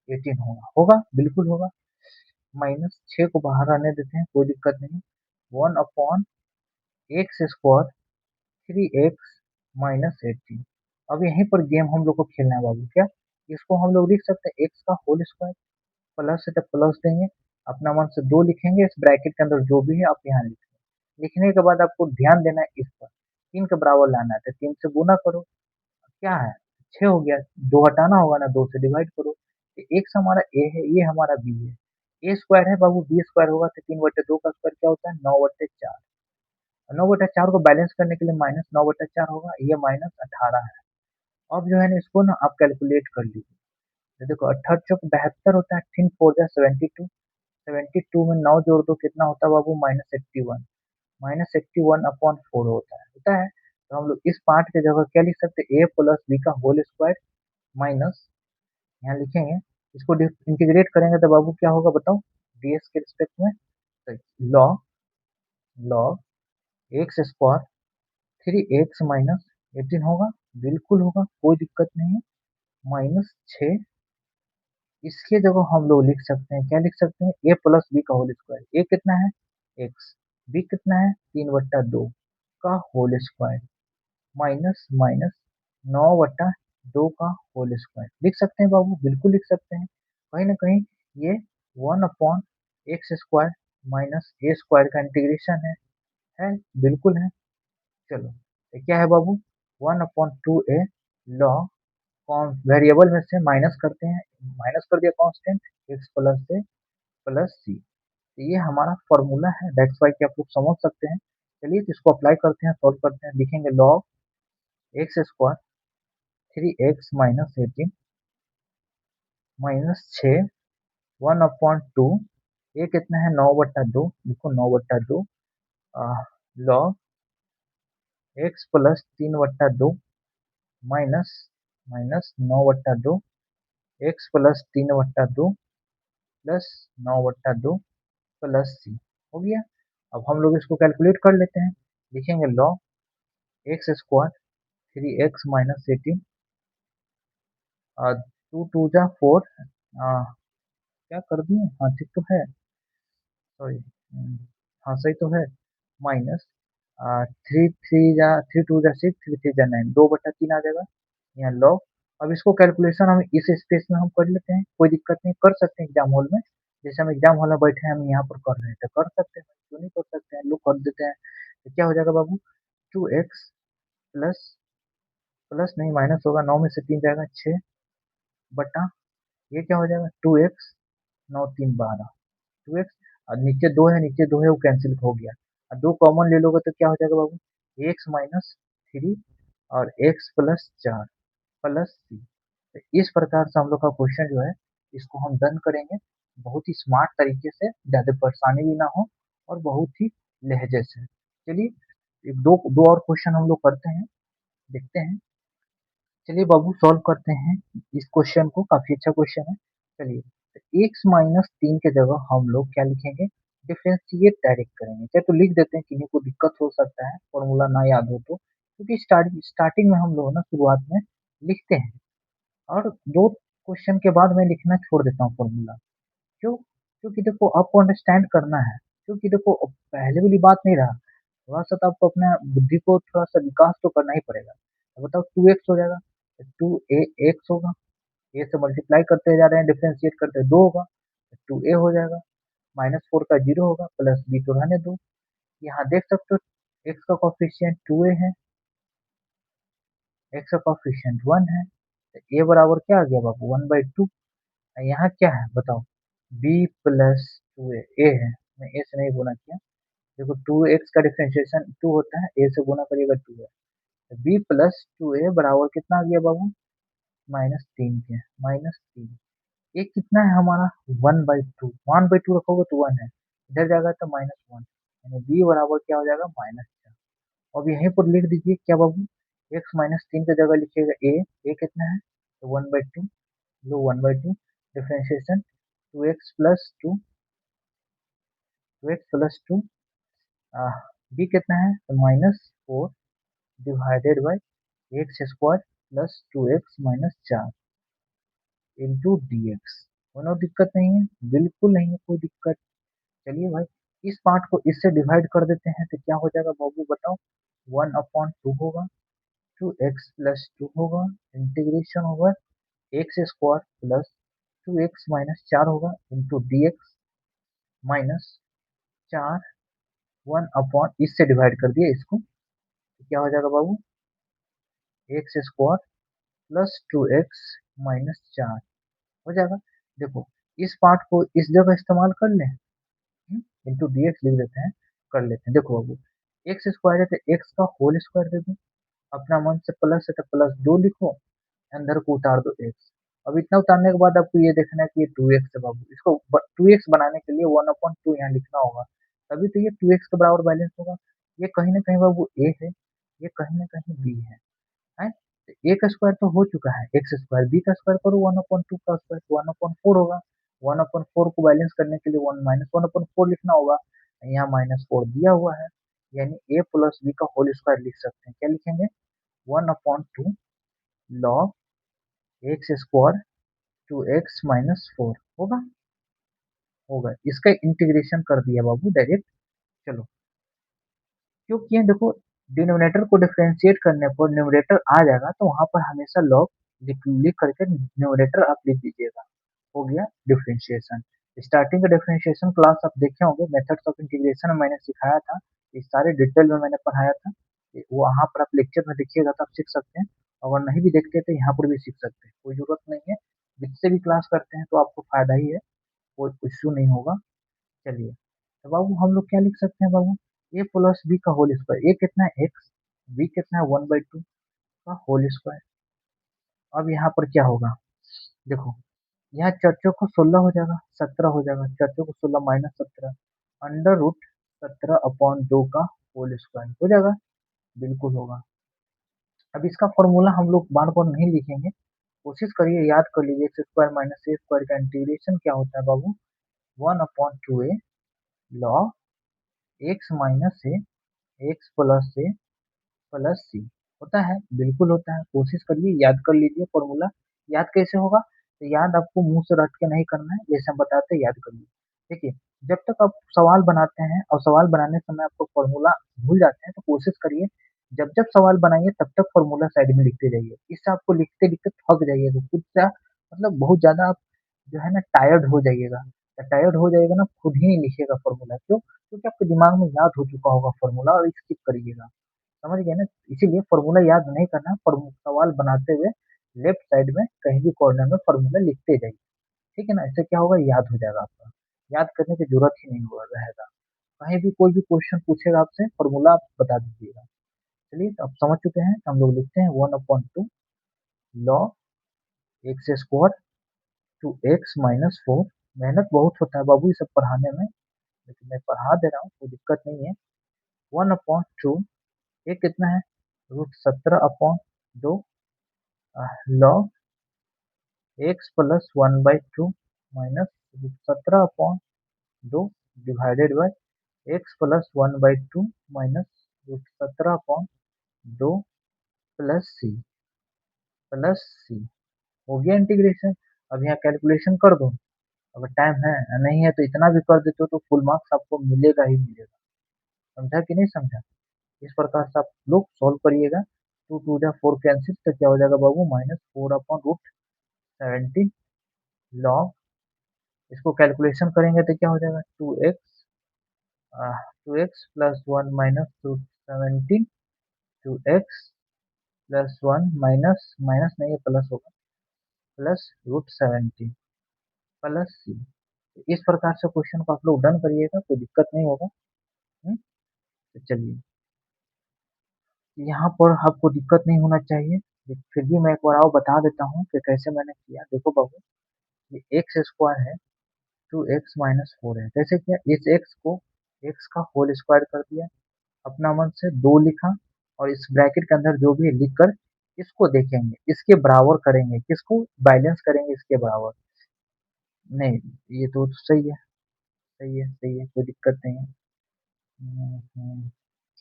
18 होगा बिल्कुल होगा, -6 को बाहर आने देते हैं, कोई दिक्कत नहीं, 1/x² 3x - 18। अब यहीं पर गेम हम लोग को खेलना है बाबू, क्या इसको हम लोग लिख सकते हैं x का होल स्क्वायर, प्लस है तो प्लस देंगे, अपना मन से 2 लिखेंगे, इस ब्रैकेट के अंदर जो भी है आप यहाँ लिखेंगे, लिखने के बाद आपको ध्यान देना है इस पर, 3 के बराबर लाना है तो 3 से गुना करो, क्या है 6 हो गया, 2 हटाना होगा ना, 2 से डिवाइड करो, एक्स हमारा ए है, ये हमारा बी है, ए स्क्वायर है बाबू, बी स्क्वायर होगा तो 3/2 का स्क्वायर क्या होता है 9/4, 9/4 को बैलेंस करने के लिए -9/4 होगा, ये -18 है। अब जो है ना इसको ना आप कैलकुलेट कर लीजिए, तो देखो 18 चौक 72 होता है, 3 4 जा 72, 72 में 9 जोड़ दो कितना होता है बाबू, -81, -81/4 होता है, तो हम लोग इस पार्ट के जगह क्या लिख सकते हैं, ए प्लस बी का होल स्क्वायर माइनस, यहाँ लिखेंगे, इसको इंटीग्रेट करेंगे तो बाबू क्या होगा बताओ, डीएक्स के रिस्पेक्ट में, तो log log x square 3x minus 18 होगा, बिल्कुल होगा, कोई दिक्कत नहीं है, माइनस 6, इसके जगह हम लोग लिख सकते हैं, क्या लिख सकते हैं, ए प्लस बी का होल स्क्वायर, ए कितना है एक्स, बी कितना है 3/2 का होल स्क्वायर, माइनस माइनस 9/2 का होल स्क्वायर, लिख सकते हैं बाबू, बिल्कुल लिख सकते हैं, कहीं ना कहीं ये 1/x square minus a square का इंटीग्रेशन है, बिल्कुल है। चलो ये क्या है बाबू, 1/2a लॉग, कौन वेरिएबल में से माइनस करते हैं, माइनस कर दिया कांस्टेंट एक्स प्लस से प्लस सी, तो ये हमारा फॉर्मूला है, दैट्स वाई कि आप लोग समझ सकते हैं। चलिए तो इसको अप्लाई करते हैं, सॉल्व करते हैं, लिखेंगे log x square 3x minus 18 minus 6 1/2, ये कितना है 9/2, देखो 9/2 log x plus 3/2 minus minus 9/2 x plus 3/2 plus 9/2 plus c, हो गया। अब हम लोग इसको कैलकुलेट कर लेते हैं, लिखेंगे log x square 3x minus 18, 2 2 जा 4, क्या कर दिए, हाँ ठीक तो है, सॉरी, हाँ सही तो है, माइनस 3 3 जा 6, 3 3 जा 9, 2/3 आ जाएगा, यहाँ लॉग, अब इसको कैलकुलेशन हम इस स्पेस में हम कर लेते हैं, कोई दिक्कत नहीं, कर सकते हैं एग्जाम हॉल में, जैसे हम एग्जाम हॉल में बैठे हैं, हम यहाँ पर कर रहे हैं तो कर सकते हैं, क्यों नहीं कर सकते हैं, लोग कर देते हैं, तो क्या हो जाएगा बाबू, 2x प्लस प्लस नहीं माइनस होगा, 9 में से 3 जाएगा 6 बटा, ये क्या हो जाएगा 2x, 9 3 12, 2x, और नीचे 2 है, नीचे 2 है, वो कैंसिल हो गया, और 2 कॉमन ले लोगे तो क्या हो जाएगा बाबू, x माइनस 3 और x प्लस 4 प्लस सी, तो इस प्रकार से हम लोग का क्वेश्चन जो है, इसको हम डन करेंगे बहुत ही स्मार्ट तरीके से, ज़्यादा परेशानी भी ना हो और बहुत ही लहजे से। चलिए एक दो दो और क्वेश्चन हम लोग करते हैं, देखते हैं, चलिए बाबू सॉल्व करते हैं इस क्वेश्चन को, काफी अच्छा क्वेश्चन है। चलिए तो एक्स माइनस 3 के जगह हम लोग क्या लिखेंगे, डिफ्रेंशिएट डायरेक्ट करेंगे, चाहे तो लिख देते हैं, किन्हीं को दिक्कत हो सकता है फॉर्मूला ना याद हो तो, क्योंकि स्टार्टिंग में हम लोग ना शुरुआत में लिखते हैं, और दो क्वेश्चन के बाद मैं लिखना छोड़ देता हूँ फॉर्मूला, क्यों, क्योंकि देखो आपको अंडरस्टैंड करना है, क्योंकि देखो अब पहले वाली बात नहीं रहा, थोड़ा सा तो आपको अपना बुद्धि को थोड़ा सा विकास तो करना ही पड़ेगा, अब बताओ 2x हो जाएगा, 2a x होगा, ए से मल्टीप्लाई करते जा रहे हैं, डिफ्रेंशिएट करते 2 होगा, 2a हो जाएगा, -4 का 0 होगा, प्लस b तो रहने दो, यहाँ देख सकते हो x का कॉफिशिएंट 2a है, x का कॉफिशिएंट 1 है, तो a बराबर क्या आ गया बाबू 1/2, यहाँ क्या है बताओ, b प्लस 2a, a है, मैं a से नहीं गुना किया, देखो 2x का डिफरेंशिएशन 2 होता है, a से गुना करिएगा 2 है, तो b प्लस 2a बराबर कितना आ गया बाबू, -3 के, -3, ये कितना है हमारा 1/2, 1/2 रखोगे तो 1 है, इधर जाएगा तो -1, यानी b बराबर क्या हो जाएगा -4, अब यहीं पर लिख दीजिए क्या बाबू, x -3 की जगह लिखिएगा a कितना है, तो 1/2, लो 1/2, डिफरेंशिएशन 2x प्लस 2 b कितना है, तो -4 divided by x square plus 2x-4 into d x, कोनो दिक्कत नहीं है, बिल्कुल नहीं है कोई दिक्कत। चलिए भाई इस पार्ट को इससे डिवाइड कर देते हैं, तो क्या हो जाएगा बाबू बताओ, 1/2 होगा, 2x+2 होगा, इंटीग्रेशन होगा एक्स स्क्वायर प्लस 2x-4 होगा इंटू डी एक्स माइनस 4, 1/, इससे डिवाइड कर दिया इसको, तो क्या हो जाएगा बाबू, एक्स स्क्वायर प्लस 2x-4 हो जाएगा। देखो इस पार्ट को इस जगह इस्तेमाल कर लें, इंटू डी एक्स लिख देते हैं, कर लेते हैं, देखो बाबू एक्स स्क्वायर है तो एक्स का होल स्क्वायर दे दो, अपना मन से प्लस है तो +2 लिखो, अंदर को उतार दो एक्स, अब इतना उतारने के बाद आपको ये देखना है कि ये 2x है बाबू, इसको 2x बनाने के लिए 1/2 यहाँ लिखना होगा, तभी तो ये 2x के बराबर बैलेंस होगा, ये कहीं ना कहीं बाबू a है, ये कहीं ना कहीं बी है। तो ए का स्क्वायर तो हो चुका है एक्स स्क्वायर, बी का स्क्वायर करो 1/2 का स्क्वायर 1/4 होगा। 1/4 को बैलेंस करने के लिए 1 - 1/4 लिखना होगा। यहाँ -4 दिया हुआ है, यानी ए प्लस बी का होल स्क्वायर लिख सकते हैं। क्या लिखेंगे? 1/2 log x square two x -4 होगा। होगा, इसका इंटीग्रेशन कर दिया बाबू डायरेक्ट। चलो, क्यों किए देखो, डिनोमिनेटर को डिफरेंशिएट करने पर न्यूमरेटर आ जाएगा, तो वहां पर हमेशा लॉग लिख करके न्यूमरेटर आप लिख दीजिएगा। हो गया डिफरेंशिएशन। स्टार्टिंग का डिफरेंशिएशन क्लास आप देखे होंगे, मेथड्स ऑफ इंटीग्रेशन में मैंने सिखाया था। ये सारे डिटेल में मैंने पढ़ाया था। वहां पर आप लेक्चर में देखिएगा तो आप सीख सकते हैं। अगर नहीं भी देखते तो यहाँ पर भी सीख सकते हैं, कोई जरूरत नहीं है। जिससे भी क्लास करते हैं तो आपको फायदा ही है, कोई इश्यू नहीं होगा। चलिए, तो बाबू हम लोग क्या लिख सकते हैं बाबू? ए प्लस बी का होल स्क्वायर, ए कितना है एक्स, बी कितना है 1/2 का होल स्क्वायर। अब यहाँ पर क्या होगा देखो, यहाँ चर्चों को 16 हो जाएगा, 17 हो जाएगा, चर्चों को 16 -17 √17/2 का होल स्क्वायर हो जाएगा। बिल्कुल होगा। अब इसका फॉर्मूला हम लोग बार बार नहीं लिखेंगे, कोशिश करिए याद कर लीजिए। X square minus a square का इंटीग्रेशन क्या होता है बाबू? 1/2a log x minus A x plus a plus c होता है। बिल्कुल होता है, कोशिश करिए याद कर लीजिए फॉर्मूला। याद कैसे होगा? तो याद आपको मुंह से रट के नहीं करना है, जैसे हम बताते हैं याद करिए। देखिए, जब तक आप सवाल बनाते हैं और सवाल बनाने समय आपको फॉर्मूला भूल जाते हैं, तो कोशिश करिए जब जब सवाल बनाइए तब तक फॉर्मूला साइड में लिखते जाइए। इससे आपको लिखते लिखते थक जाइएगा खुद से, मतलब बहुत ज्यादा आप जो है ना टायर्ड हो जाइएगा। टायर्ड हो जाएगा ना, खुद ही नहीं लिखिएगा फॉर्मूला। क्यों? क्योंकि आपके दिमाग में याद हो चुका होगा फॉर्मूला और स्किप करिएगा। समझ गए ना? इसीलिए फॉर्मूला याद नहीं करना, सवाल बनाते हुए लेफ्ट साइड में कहीं भी कॉर्नर में फॉर्मूला लिखते जाइए। ठीक है ना? इससे क्या होगा, याद हो जाएगा आपका। याद करने की जरूरत ही नहीं होगा रहेगा। कहीं भी कोई भी क्वेश्चन पूछेगा आपसे, फॉर्मूला आप बता दीजिएगा। चलिए, तो आप समझ चुके हैं, तो हम लोग लिखते हैं 1/2 log x square two x -4। मेहनत बहुत होता है बाबू ये सब पढ़ाने में, लेकिन मैं पढ़ा दे रहा हूँ, कोई दिक्कत नहीं है। 1/2 ये कितना है? √17/2 log x plus 1/2 minus √17/2 divided by x plus 1/2 minus √17/2 plus c. हो गया इंटीग्रेशन। अब यहाँ कैलकुलेशन कर दो, अगर टाइम है। नहीं है तो इतना भी कर देते हो तो फुल मार्क्स आपको मिलेगा ही मिलेगा। समझा कि नहीं समझा? इस प्रकार से आप लोग सॉल्व करिएगा। 2 2 जा 4 कैंसिल, तो क्या हो जाएगा बाबू? -4/√17 लॉग, इसको कैलकुलेशन करेंगे तो क्या हो जाएगा? 2x plus 1 minus √17 2x plus 1 minus minus नहीं है प्लस होगा, प्लस √17 प्लस सी। इस प्रकार से क्वेश्चन को आप लोग डन करिएगा, कोई दिक्कत नहीं होगा। तो चलिए, यहाँ पर आपको दिक्कत नहीं होना चाहिए। फिर भी मैं एक बार और बता देता हूँ कि कैसे मैंने किया। देखो बाबू, ये एक्स स्क्वायर है, 2x - 4 है। कैसे किया? इस एक्स को एक्स का होल स्क्वायर कर दिया, अपना मन से 2 लिखा, और इस ब्रैकेट के अंदर जो भी है लिख कर इसको देखेंगे, इसके बराबर करेंगे, किसको? बैलेंस करेंगे इसके बराबर। नहीं, ये तो सही है, सही है, सही है, कोई दिक्कत नहीं है।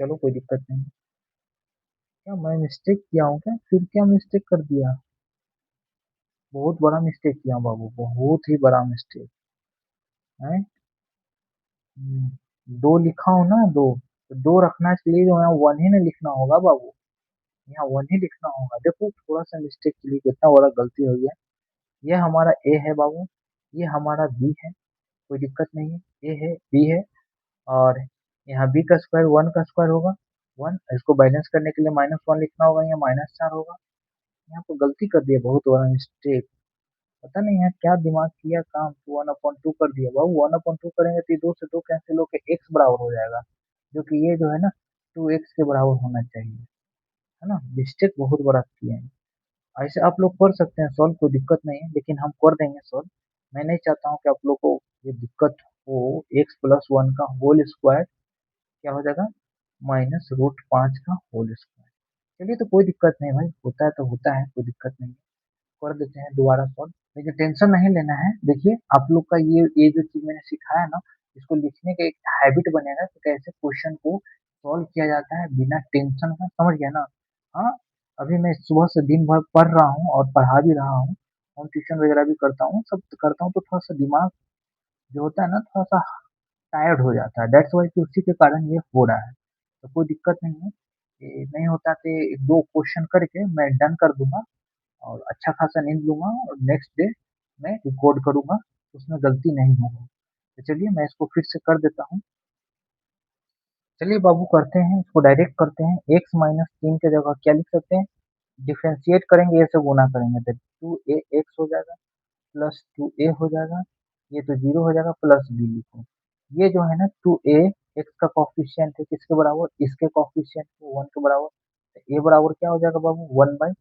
चलो, कोई दिक्कत नहीं। क्या मैं मिस्टेक किया हूँ क्या? फिर क्या मिस्टेक कर दिया? बहुत बड़ा मिस्टेक किया हूँ बाबू, बहुत ही बड़ा मिस्टेक है। 2 लिखा हूँ ना, 2। तो 2 रखना चाहिए, जो है 1 ही ना लिखना होगा बाबू। यहाँ 1 ही लिखना होगा। देखो, थोड़ा सा मिस्टेक के लिए कितना बड़ा गलती हो गया। ये हमारा ए है बाबू, ये हमारा बी है, कोई दिक्कत नहीं है। ए है, बी है, और यहाँ बी का स्क्वायर 1 का स्क्वायर होगा 1। इसको बैलेंस करने के लिए -1 लिखना होगा, यहाँ -4 होगा। यहाँ पर गलती कर दिया, बहुत बड़ा मिस्टेक। पता नहीं यार क्या दिमाग किया काम, 1/2 कर दिया बाबू। 1/2 करेंगे तो ये 2 से 2 कैंसिल होकर एक्स बराबर हो जाएगा, जो कि ये जो है ना 2x के बराबर होना चाहिए। है ना? मिस्टेक बहुत बड़ा किए हैं। ऐसे आप लोग कर सकते हैं सॉल्व, कोई दिक्कत नहीं है, लेकिन हम कर देंगे सॉल्व। मैं नहीं चाहता हूँ कि आप लोग को ये दिक्कत हो। x+1 का होल स्क्वायर क्या हो जाएगा? -√5 का होल स्क्वायर। चलिए तो कोई दिक्कत नहीं भाई, होता है तो होता है, कोई दिक्कत नहीं है, कर देते हैं दोबारा सॉल्व। लेकिन टेंशन नहीं लेना है। देखिए आप लोग का ये जो चीज मैंने सिखाया ना, इसको लिखने का एक हैबिट बनेगा कि कैसे क्वेश्चन को सॉल्व किया जाता है बिना टेंशन का, समझ गया ना। हाँ, अभी मैं सुबह से दिन भर पढ़ रहा हूँ और पढ़ा भी रहा हूँ, और ट्यूशन वगैरह भी करता हूँ, सब करता हूँ, तो थोड़ा सा दिमाग जो होता है ना, थोड़ा सा टायर्ड हो जाता है, दैट्स वाई कि उसी के कारण ये हो रहा है। तो कोई दिक्कत नहीं है, ये नहीं होता तो एक दो क्वेश्चन करके मैं डन कर दूंगा और अच्छा खासा नींद लूंगा, और नेक्स्ट डे मैं रिकॉर्ड करूंगा, उसमें गलती नहीं होगी। तो चलिए मैं इसको फिर से कर देता हूँ। चलिए बाबू करते हैं, इसको डायरेक्ट करते हैं। एक्स माइनस तीन के जगह क्या लिख सकते हैं, डिफ्रेंशिएट करेंगे, ए से गुना करेंगे तो टू ए एक्स हो जाएगा, प्लस टू ए हो जाएगा, ये तो जीरो हो जाएगा, प्लस बी लिखो। ये जो है ना टू ए, एक्स का कॉफिशिएंट है किसके बराबर, इसके कॉफिशिएंट है वन के बराबर, तो ए बराबर क्या हो जाएगा बाबू, वन बाई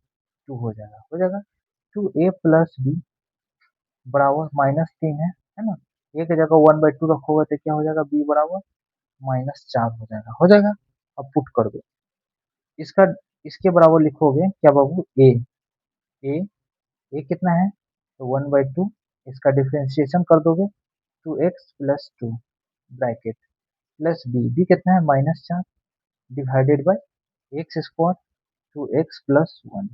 टू हो जाएगा, हो जाएगा। टू ए प्लस बी बराबर माइनस तीन है ना, ए की जगह वन बाई टू रखोगे तो क्या हो जाएगा, बी बराबर माइनस चार हो जाएगा, हो जाएगा। अब पुट कर दो इसका, इसके बराबर लिखोगे क्या बाबू, ए ए कितना है, तो वन बाई टू, इसका डिफ्रेंशिएशन कर दोगे, two x plus two bracket, plus B, B कितना है माइनस चार, divided by x square, two x plus one,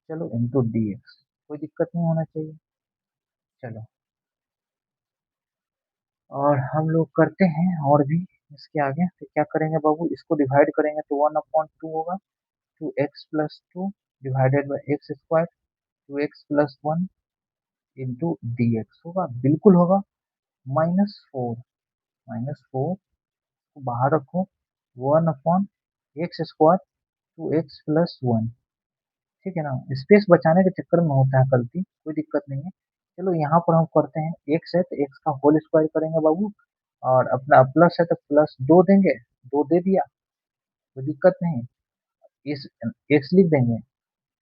चलो इंटू डी एक्स, कोई दिक्कत नहीं होना चाहिए। चलो, और हम लोग करते हैं और भी इसके आगे, तो क्या करेंगे बाबू, इसको डिवाइड करेंगे तो वन अपॉन टू होगा, two x plus two divided by x square, two x plus one into d x होगा, बिल्कुल होगा। माइनस फोर, माइनस फोर को बाहर रखो, one upon x square, two x plus one, ठीक है ना, स्पेस बचाने के चक्कर में होता है गलती, कोई दिक्कत नहीं है। चलो यहाँ पर हम करते हैं, एक्स है तो एक्स का होल स्क्वायर करेंगे बाबू, और अपना प्लस है तो प्लस दो देंगे, दो दे दिया, कोई दिक्कत नहीं। इस एक्स लिख देंगे,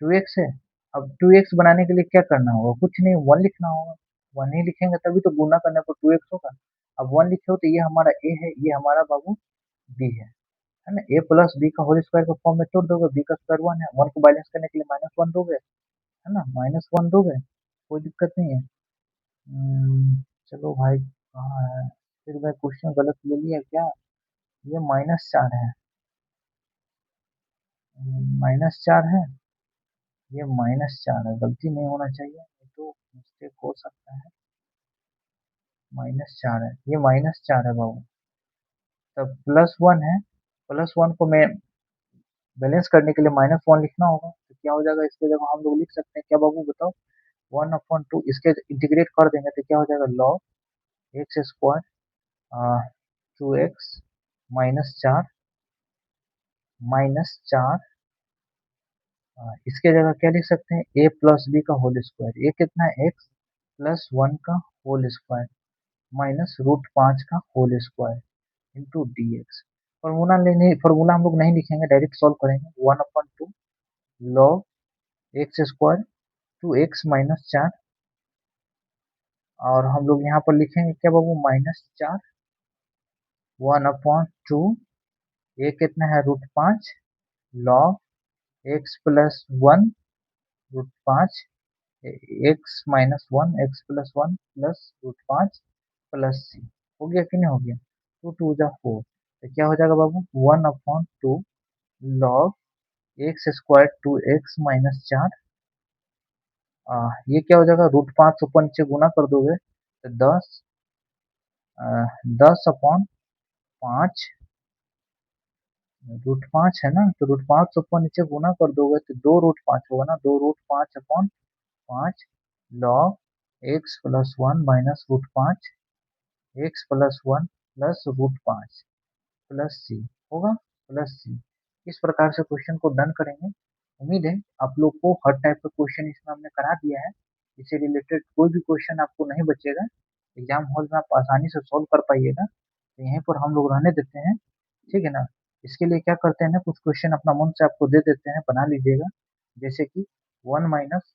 टू एक्स है, अब टू एक्स बनाने के लिए क्या करना होगा, कुछ नहीं, वन लिखना होगा, वन ही लिखेंगे तभी तो गुना करने पर टू एक्स होगा। अब वन लिखे हो तो ये हमारा ए है, ये हमारा बाबू बी है ना, ए प्लस बी का होल स्क्वायर का फॉर्म में तोड़ दोगे, बी का स्क्वायर वन है, वन को बैलेंस करने के लिए माइनस वन दोगे, है ना, माइनस वन दोगे, कोई दिक्कत नहीं है। चलो भाई कहाँ है, फिर मैं क्वेश्चन गलत ले लिया क्या, ये माइनस चार है, माइनस चार है, ये माइनस चार है, गलती नहीं होना चाहिए, ये तो मिस्टेक हो सकता है, माइनस चार है, ये माइनस चार है बाबू, तब प्लस वन है, प्लस वन को मैं बैलेंस करने के लिए माइनस वन लिखना होगा, तो क्या हो जाएगा, इसके जगह हम लोग लिख सकते हैं क्या बाबू बताओ, वन अपॉन टू, इसके इंटीग्रेट कर देंगे तो क्या हो जाएगा, log x square two x minus चार, माइनस चार, इसके जगह क्या लिख सकते हैं, ए प्लस बी का होल स्क्वायर, ए कितना है एक्स प्लस वन का होल स्क्वायर, माइनस रूट पाँच का whole square into d x. Formula लेने, फॉर्मूला हम लोग नहीं लिखेंगे, डायरेक्ट सॉल्व करेंगे, one upon two log x square two x minus चार, और हम लोग यहाँ पर लिखेंगे क्या बाबू, माइनस चार, वन अपॉन टू, ए कितना है रूट पाँच, log x plus one root पाँच, x minus one, x plus one plus root पाँच प्लस सी, हो गया कि नहीं हो गया, टू टू जा फोर, तो क्या हो जाएगा बाबू, one upon two log x square two x minus चार, ये क्या हो जाएगा, रूट पाँच ऊपर नीचे गुना कर दोगे तो दस, दस अपॉन पाँच, रूट पाँच है ना, तो रूट पाँच ऊपर नीचे गुना कर दोगे तो दो रूट पाँच होगा ना, दो रूट पाँच अपॉन पाँच log x plus one minus root पाँच, x plus one plus root पाँच प्लस सी होगा, प्लस सी। इस प्रकार से क्वेश्चन को डन करेंगे। उम्मीद है आप लोग को हर टाइप का क्वेश्चन इसमें हमने करा दिया है, इससे रिलेटेड कोई भी क्वेश्चन आपको नहीं बचेगा, एग्जाम हॉल में आप आसानी से सॉल्व कर पाइएगा, तो यहीं पर हम लोग रहने देते हैं, ठीक है ना। इसके लिए क्या करते हैं ना, कुछ क्वेश्चन अपना मन से आपको दे देते हैं, बना लीजिएगा, जैसे कि one minus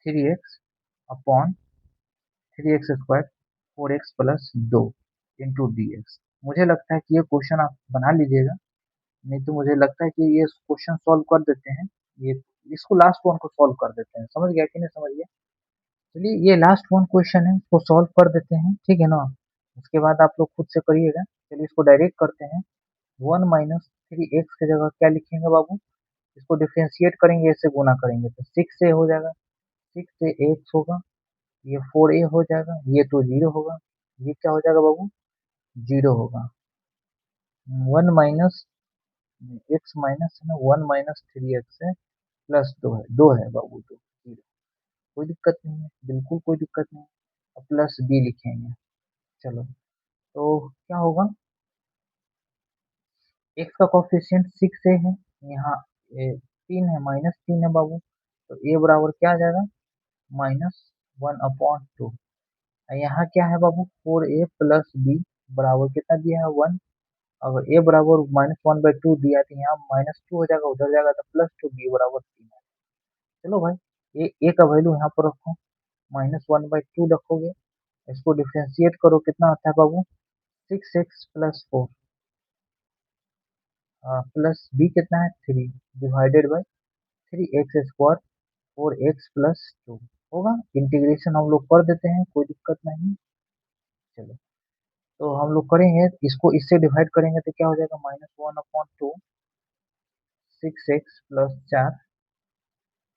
three x upon three x square four x plus दो इंटू डी एक्स, मुझे लगता है कि ये क्वेश्चन आप बना लीजिएगा, नहीं तो मुझे लगता है कि ये क्वेश्चन सॉल्व कर देते हैं। ये इसको लास्ट वन को सॉल्व कर देते हैं, समझ गया कि नहीं समझ गया। चलिए ये लास्ट वन क्वेश्चन है, इसको सॉल्व कर देते हैं, ठीक है ना। उसके बाद आप लोग खुद से करिएगा। चलिए इसको डायरेक्ट करते हैं। 1 - 3x की जगह क्या लिखेंगे बाबू? इसको डिफरेंशिएट करेंगे, ऐसे गुना करेंगे तो 6a हो जाएगा। 6a x होगा, ये 4a हो जाएगा, ये तो 0 होगा, ये क्या हो जाएगा बाबू? 0 होगा। 1 - x है ना, 1 - 3x है, प्लस 2 है, 2 है बाबू, 2 0। कोई दिक्कत नहीं है, बिल्कुल कोई दिक्कत नहीं है। अब प्लस b लिखेंगे। चलो, तो क्या होगा? x का कोफिशिएंट 6a है, यहाँ 3 है, -3 है बाबू, तो a बराबर क्या आ जाएगा? -1/2। यहाँ क्या है बाबू? 4a प्लस b बराबर कितना दिया है? 1। अगर a बराबर -1/2 दिया है तो यहाँ -2 हो जाएगा, उधर जाएगा तो +2, b बराबर 3 है। चलो भाई, a का वैल्यू यहाँ पर रखो, -1/2 रखोगे, इसको डिफरेंशिएट करो, कितना आता है बाबू? 6x प्लस 4 प्लस b कितना है? 3 divided by 3x² 4x plus 2 होगा। इंटीग्रेशन हम लोग कर देते हैं, कोई दिक्कत नहीं। चलो, तो हम लोग करेंगे इसको, इससे डिवाइड करेंगे तो क्या हो जाएगा? -1/2 6x plus 4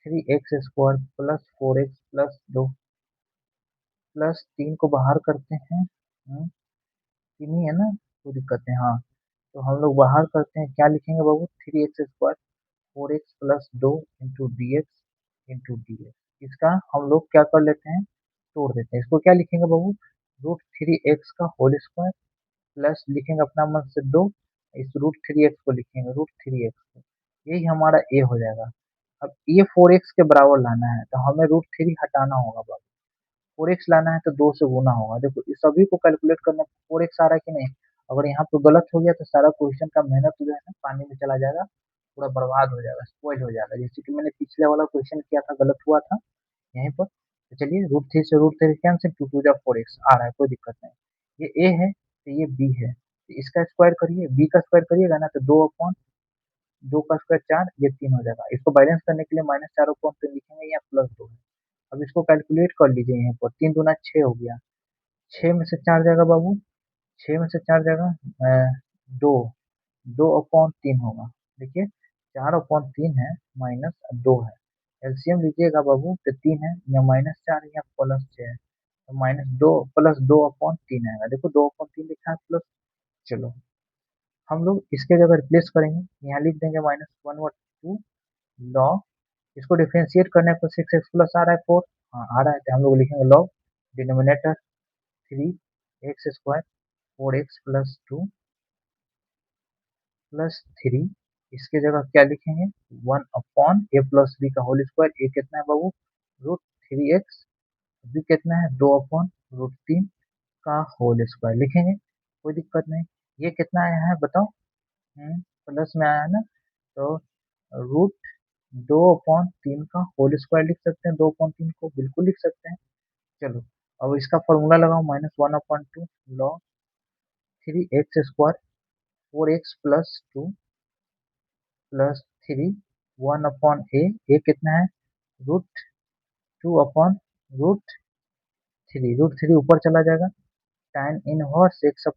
3x² plus 4x plus 2 plus 3 को बाहर करते हैं। 3 ही है ना, कोई दिक्कत नहीं। हाँ, तो हम लोग बाहर करते हैं, क्या लिखेंगे बाबू? 3x² 4x plus 2 into d x into d x. इसका हम लोग क्या कर लेते हैं? तोड़ देते हैं। इसको क्या लिखेंगे बाबू? √3x का होल स्क्वायर प्लस लिखेंगे अपना मन से 2, इस √3x को लिखेंगे √3x को, यही हमारा a हो जाएगा। अब ये 4x के बराबर लाना है तो हमें √3 हटाना होगा बाबू। 4x लाना है तो 2 से गुना होगा। देखो इस सभी को कैलकुलेट करना, 4x आ रहा है कि नहीं? अगर यहाँ पे गलत हो गया तो सारा क्वेश्चन का मेहनत जो है ना पानी में चला जाएगा, पूरा बर्बाद हो जाएगा, स्पॉइल हो जाएगा। जैसे कि मैंने पिछले वाला क्वेश्चन किया था, गलत हुआ था यहीं पर। तो चलिए √3 से √3 कैंसिल, 2 2 जा 4x आ रहा है, कोई दिक्कत नहीं। ये a है तो ये b है, तो इसका स्क्वायर करिए, b का स्क्वायर करिएगा ना तो 2/2 का स्क्वायर 4, ये 3 हो जाएगा। इसको बैलेंस करने के लिए -4/3 लिखेंगे या +2 है। अब इसको कैलकुलेट कर लीजिए, यहाँ पर 3 दूना 6 हो गया, 6 में से 4 जाएगा बाबू, 6 में से 4 जाएगा 2, 2/3 होगा। देखिए 4/3 है, -2 है, एलसीएम लीजिएगा बाबू तो 3 है, या -4 है या +6 है, तो -2 प्लस 2/3 आएगा। देखो 2/3 लिखा है प्लस। चलो, हम लोग इसके जगह रिप्लेस करेंगे, यहाँ लिख देंगे -1/2 लॉग, इसको डिफरेंशिएट करने पर 6x प्लस आ रहा है 4, हाँ आ रहा है, तो हम लोग लिखेंगे log denominator 3x² 4x plus 2 plus 3, इसके जगह क्या लिखेंगे? 1/a प्लस b का होल स्क्वायर, ए कितना है बाबू? √3x, बी कितना है? 2/√3 का होल स्क्वायर लिखेंगे, कोई दिक्कत नहीं। ये कितना आया है बताओ? प्लस में आया है ना, तो √2/3 का होल स्क्वायर लिख सकते हैं, 2/3 को बिल्कुल लिख सकते हैं। चलो, अब इसका फॉर्मूला लगाओ, -1/2 log 3x² 4x plus 2 plus 3 1/a, ए कितना है? √2/√3, √3 ऊपर चला जाएगा, tan inverse x/a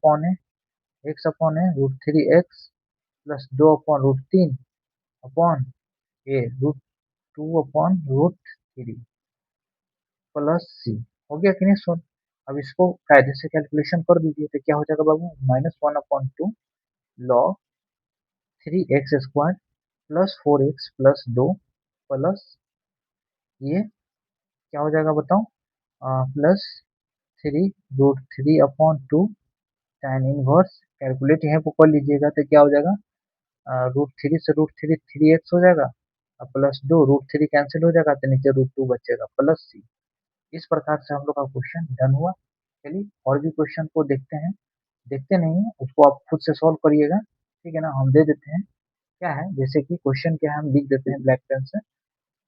plus 2/√3 upon a √2/√3 plus c. हो गया कि नहीं सर? अब इसको कायदे से कैलकुलेशन कर दीजिए तो क्या हो जाएगा बाबू? -1/2 log 3x² plus 4x plus 2 plus ये क्या हो जाएगा बताओ? प्लस 3√3/2 tan इनवर्स, कैलकुलेट यहाँ पर कर लीजिएगा तो क्या हो जाएगा? √3 से √3 3x हो जाएगा, और प्लस 2 √3 कैंसिल हो जाएगा तो नीचे √2 बचेगा प्लस सी। इस प्रकार से हम लोग का क्वेश्चन डन हुआ। चलिए और भी क्वेश्चन को देखते हैं, देखते नहीं है उसको आप खुद से सॉल्व करिएगा, ठीक है ना। हम दे देते हैं क्या है, जैसे कि क्वेश्चन क्या है हम लिख देते हैं ब्लैक पेन से।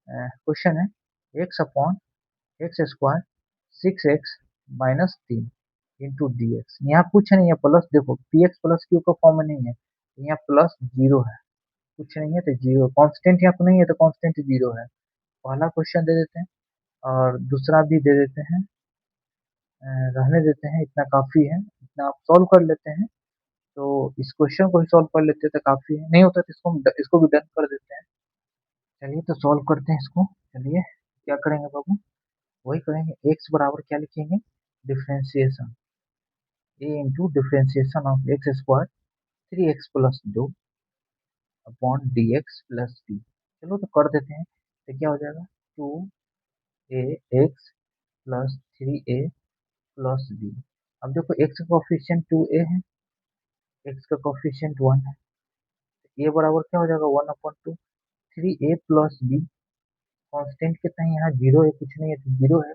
क्वेश्चन है x/x² 6x -3 into d x. यहाँ कुछ नहीं है, प्लस देखो पी एक्स प्लस क्यू का फॉर्म में नहीं है, यहाँ प्लस जीरो है, कुछ नहीं है तो जीरो, कांस्टेंट यहाँ तो नहीं है तो कांस्टेंट जीरो है। पहला क्वेश्चन दे देते हैं और दूसरा भी दे देते हैं, रहने देते हैं, इतना काफी है, इतना आप सॉल्व कर लेते हैं। तो इस क्वेश्चन को ही सॉल्व कर लेते हैं तो काफी है, नहीं होता तो इसको भी डन कर देते हैं। चलिए तो सॉल्व करते हैं इसको। चलिए क्या करेंगे बाबू, वही करेंगे, एक्स बराबर क्या लिखेंगे, differentiation A into differentiation of x square 3x plus 2 upon d x plus B. चलो तो कर देते हैं, तो क्या हो जाएगा, 2 ए एक्स प्लस 3 ए प्लस बी। अब देखो एक्स का कोफिशिएंट 2 ए है, एक्स का कोफिशिएंट 1 है, ए बराबर क्या हो जाएगा 1/2, 3 ए प्लस बी, कांस्टेंट कितना है यहाँ जीरो है, कुछ नहीं है तो जीरो है,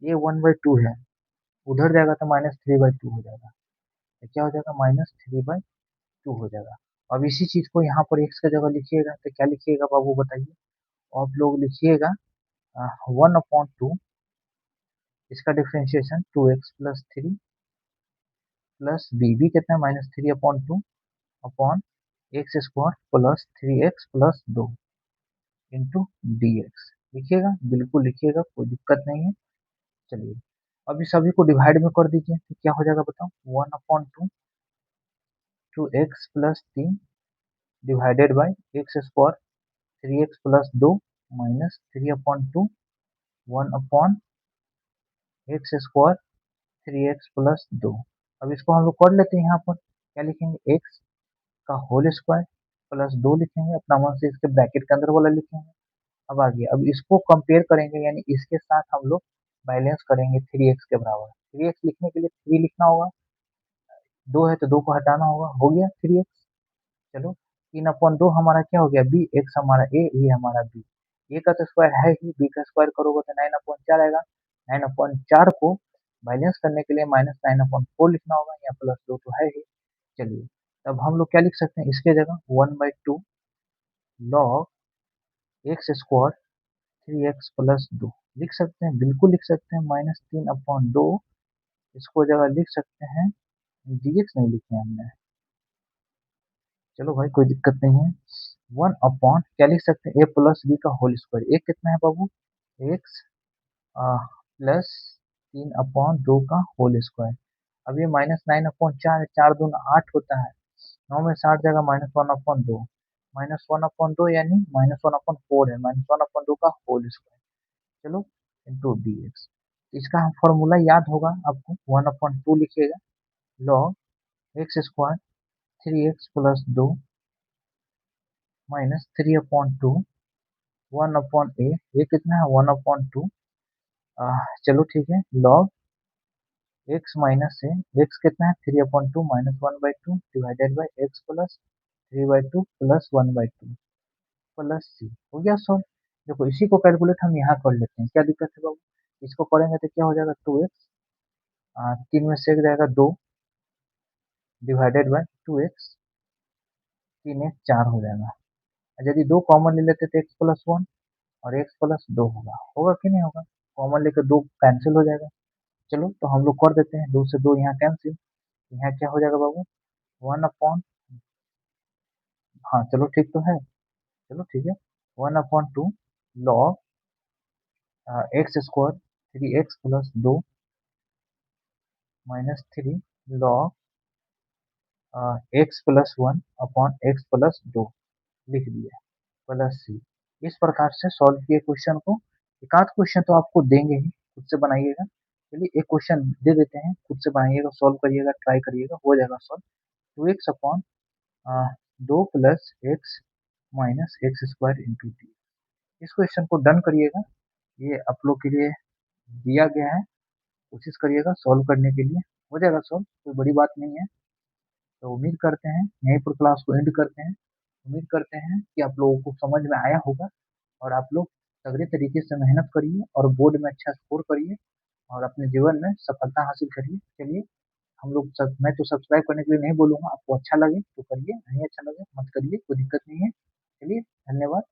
ये 1/2 है, उधर जाएगा तो -3/2 हो जाएगा, तो क्या हो जाएगा -3/2 हो जाएगा। अब इसी चीज को यहाँ पर एक्स का जगह लिखिएगा तो क्या लिखिएगा बाबू बताइए, आप लोग लिखिएगा 1/2, इसका डिफ्रेंशिएशन 2x+3 प्लस बी कितना है -3/2 upon x square plus 3x+2 into d x. लिखिएगा, बिल्कुल लिखिएगा, कोई दिक्कत नहीं है। चलिए अभी सभी को डिवाइड में कर दीजिए तो क्या हो जाएगा बताओ, 1/2 2x+3 divided by x square 3x+2 minus 3/2 1/एक्स स्क्वायर 3x+2। अब इसको हम लोग कर लेते हैं, यहाँ पर क्या लिखेंगे, एक्स का होल स्क्वायर प्लस 2 लिखेंगे, अपना मन से इसके ब्रैकेट के अंदर वाला लिखेंगे। अब आगे, अब इसको कंपेयर करेंगे, यानी इसके साथ हम लोग बैलेंस करेंगे 3x के बराबर। 3x लिखने के लिए 3 लिखना होगा, 2 है तो 2 को हटाना होगा, हो गया 3x। चलो 3/2 हमारा क्या हो गया, बी, एक्स हमारा ए, ये हमारा बी। ए का तो स्क्वायर है ही, बी का स्क्वायर करोगे तो 9/4 आएगा, 9/4 को बैलेंस करने के लिए -9/4 लिखना होगा, यहाँ +2 तो है ही। चलिए अब हम लोग क्या लिख सकते हैं इसके जगह, 1/2 लॉग एक्स स्क्वायर 3x+2 लिख सकते हैं, बिल्कुल लिख सकते हैं, -3/2 इसको जगह लिख सकते हैं, dx नहीं लिखे हमने, चलो भाई कोई दिक्कत नहीं है। 1 अपॉन क्या लिख सकते हैं, ए प्लस बी का होल स्क्वायर, एक कितना है बाबू, एक्स प्लस 3/2 का होल स्क्वायर। अब ये -9/4 4 दूना 8 होता है, 9 में 60 जाएगा -1/2, -1/2 यानी -1/4 है, -1/2 का होल स्क्वायर। चलो इंटू डी एक्स, इसका हम फॉर्मूला याद होगा आपको, 1/2 लिखिएगा log x square 3x+2 -3/2 1/a, ये कितना है 1/2, चलो ठीक है, log x माइनस से, x कितना है 3/2 -1/2 divided by x plus 3/2 plus 1/2 plus c, हो गया सॉल्व। देखो इसी को कैलकुलेट हम यहाँ कर लेते हैं, क्या दिक्कत है बाबू, इसको करेंगे तो क्या हो जाएगा 2x, 3 में से एक जाएगा 2 डिवाइडेड बाई 2x, 3 4 हो जाएगा, यदि 2 कॉमन ले लेते तो x+1 और x+2 होगा, होगा कि नहीं होगा, कॉमन लेकर 2 कैंसिल हो जाएगा। चलो तो हम लोग कर देते हैं, 2 से 2 यहाँ कैंसिल, यहाँ क्या हो जाएगा बाबू, 1/, हाँ चलो ठीक तो है, चलो ठीक है, 1/2 log x square 3x+2 -3 log x+1 upon x+2 लिख दिया प्लस सी। इस प्रकार से सॉल्व किए क्वेश्चन को, एक आध क्वेश्चन तो आपको देंगे ही, खुद से बनाइएगा। चलिए एक क्वेश्चन दे देते हैं, खुद से बनाइएगा, सॉल्व करिएगा, ट्राई करिएगा, हो जाएगा solve. 2x upon 2 plus x minus x square into D, इस क्वेश्चन को डन करिएगा, ये आप लोग के लिए दिया गया है, कोशिश करिएगा सॉल्व करने के लिए, हो जाएगा सॉल्व, कोई बड़ी बात नहीं है। तो उम्मीद करते हैं यहीं पर क्लास को एंड करते हैं, उम्मीद करते हैं कि आप लोगों को समझ में आया होगा और आप लोग तगड़े तरीके से मेहनत करिए और बोर्ड में अच्छा स्कोर करिए और अपने जीवन में सफलता हासिल करिए। चलिए हम लोग सब, मैं तो सब्सक्राइब करने के लिए नहीं बोलूँगा, आपको अच्छा लगे तो करिए, नहीं अच्छा लगे मत करिए, कोई दिक्कत नहीं है। चलिए धन्यवाद।